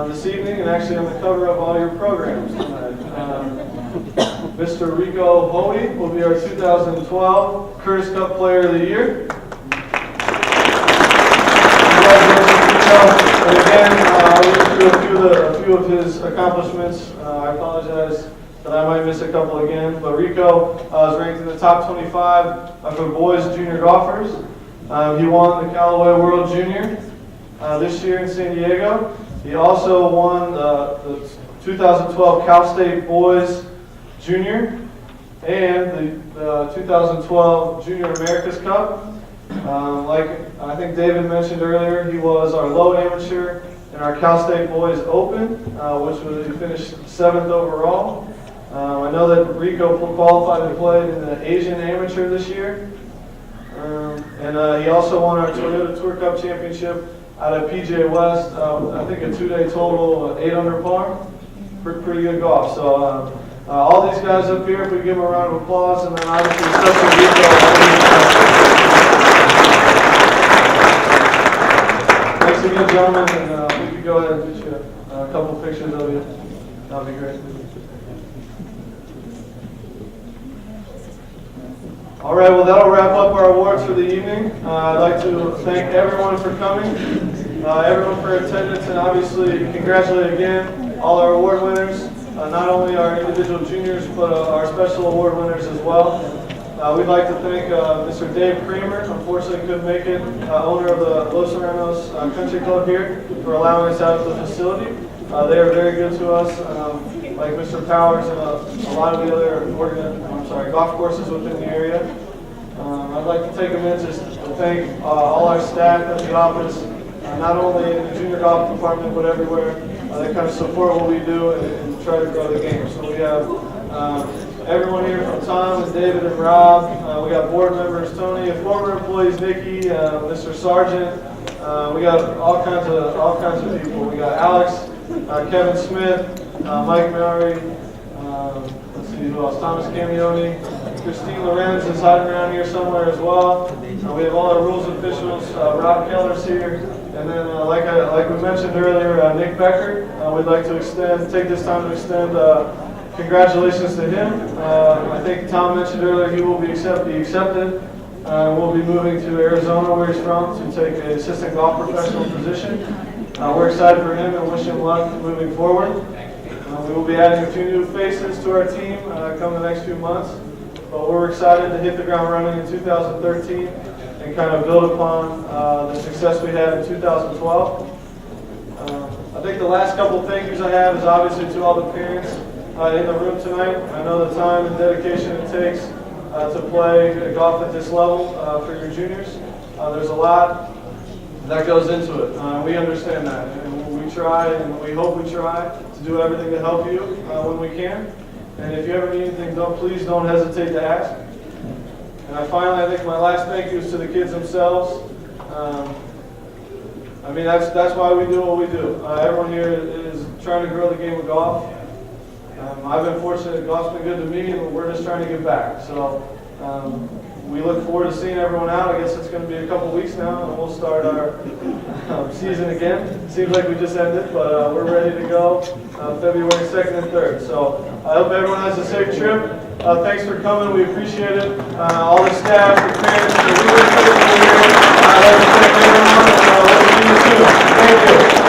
this evening and actually on the cover of all your programs tonight. Mr. Rico Hoey will be our 2012 Curtis Cup Player of the Year. Congratulations, Rico. And again, I'll go through a few of his accomplishments. I apologize that I might miss a couple again, but Rico is ranked in the top 25 for boys junior golfers. He won the Callaway World Junior this year in San Diego. He also won the 2012 Cal State Boys Junior and the 2012 Junior America's Cup. Like I think David mentioned earlier, he was our low amateur in our Cal State Boys Open, which was he finished 7th overall. I know that Rico qualified and played in the Asian Amateur this year. And he also won our Toyota Tour Cup Championship out of PGA West. I think a 2-day total, 8 under par. Pretty good golf. So all these guys up here, if we give them a round of applause, and then obviously especially Rico. Thanks again, gentlemen, and we could go ahead and get you a couple pictures of you. That'd be great. All right, well, that'll wrap up our awards for the evening. I'd like to thank everyone for coming, everyone for attendance, and obviously congratulate again all our award winners, not only our individual juniors, but our special award winners as well. We'd like to thank Mr. Dave Kramer, unfortunately couldn't make it, owner of the Los Serranos Country Club here, for allowing us out of the facility. They are very good to us, like Mr. Powers and a lot of the other golf courses within the area. I'd like to take a minute just to thank all our staff at the office, not only in the junior golf department, but everywhere. They kind of support what we do and try to grow the game. So we have everyone here from Tom and David and Rob. We got board members, Tony, and former employees, Nikki, Mr. Sargent. We got all kinds of people. We got Alex, Kevin Smith, Mike Mowry, let's see who else, Thomas Camioni, Christine Lorenz is hiding around here somewhere as well. We have all our rules officials, Rob Keller's here, and then like we mentioned earlier, Nick Becker. We'd like to take this time to extend congratulations to him. I think Tom mentioned earlier he will be accepted. We'll be moving to Arizona, where he's from, to take an assistant golf professional position. We're excited for him and wish him luck moving forward. We will be adding a few new faces to our team come the next few months. But we're excited to hit the ground running in 2013 and kind of build upon the success we had in 2012. I think the last couple of thank yous I have is obviously to all the parents in the room tonight. I know the time and dedication it takes to play golf at this level for your juniors. There's a lot that goes into it. We understand that, and we try, and we hope we try, to do everything to help you when we can. And if you ever need anything, please don't hesitate to ask. And I think my last thank you is to the kids themselves. I mean, that's why we do what we do. Everyone here is trying to grow the game of golf. I've been fortunate, golf's been good to me, and we're just trying to give back. So we look forward to seeing everyone out. I guess it's going to be a couple weeks now, and we'll start our season again. Seems like we just ended, but we're ready to go February 2nd and 3rd. So I hope everyone has a safe trip. Thanks for coming. We appreciate it. All the staff, the fans, the viewers here. I'd like to thank everyone. We'll see you soon. Thank you.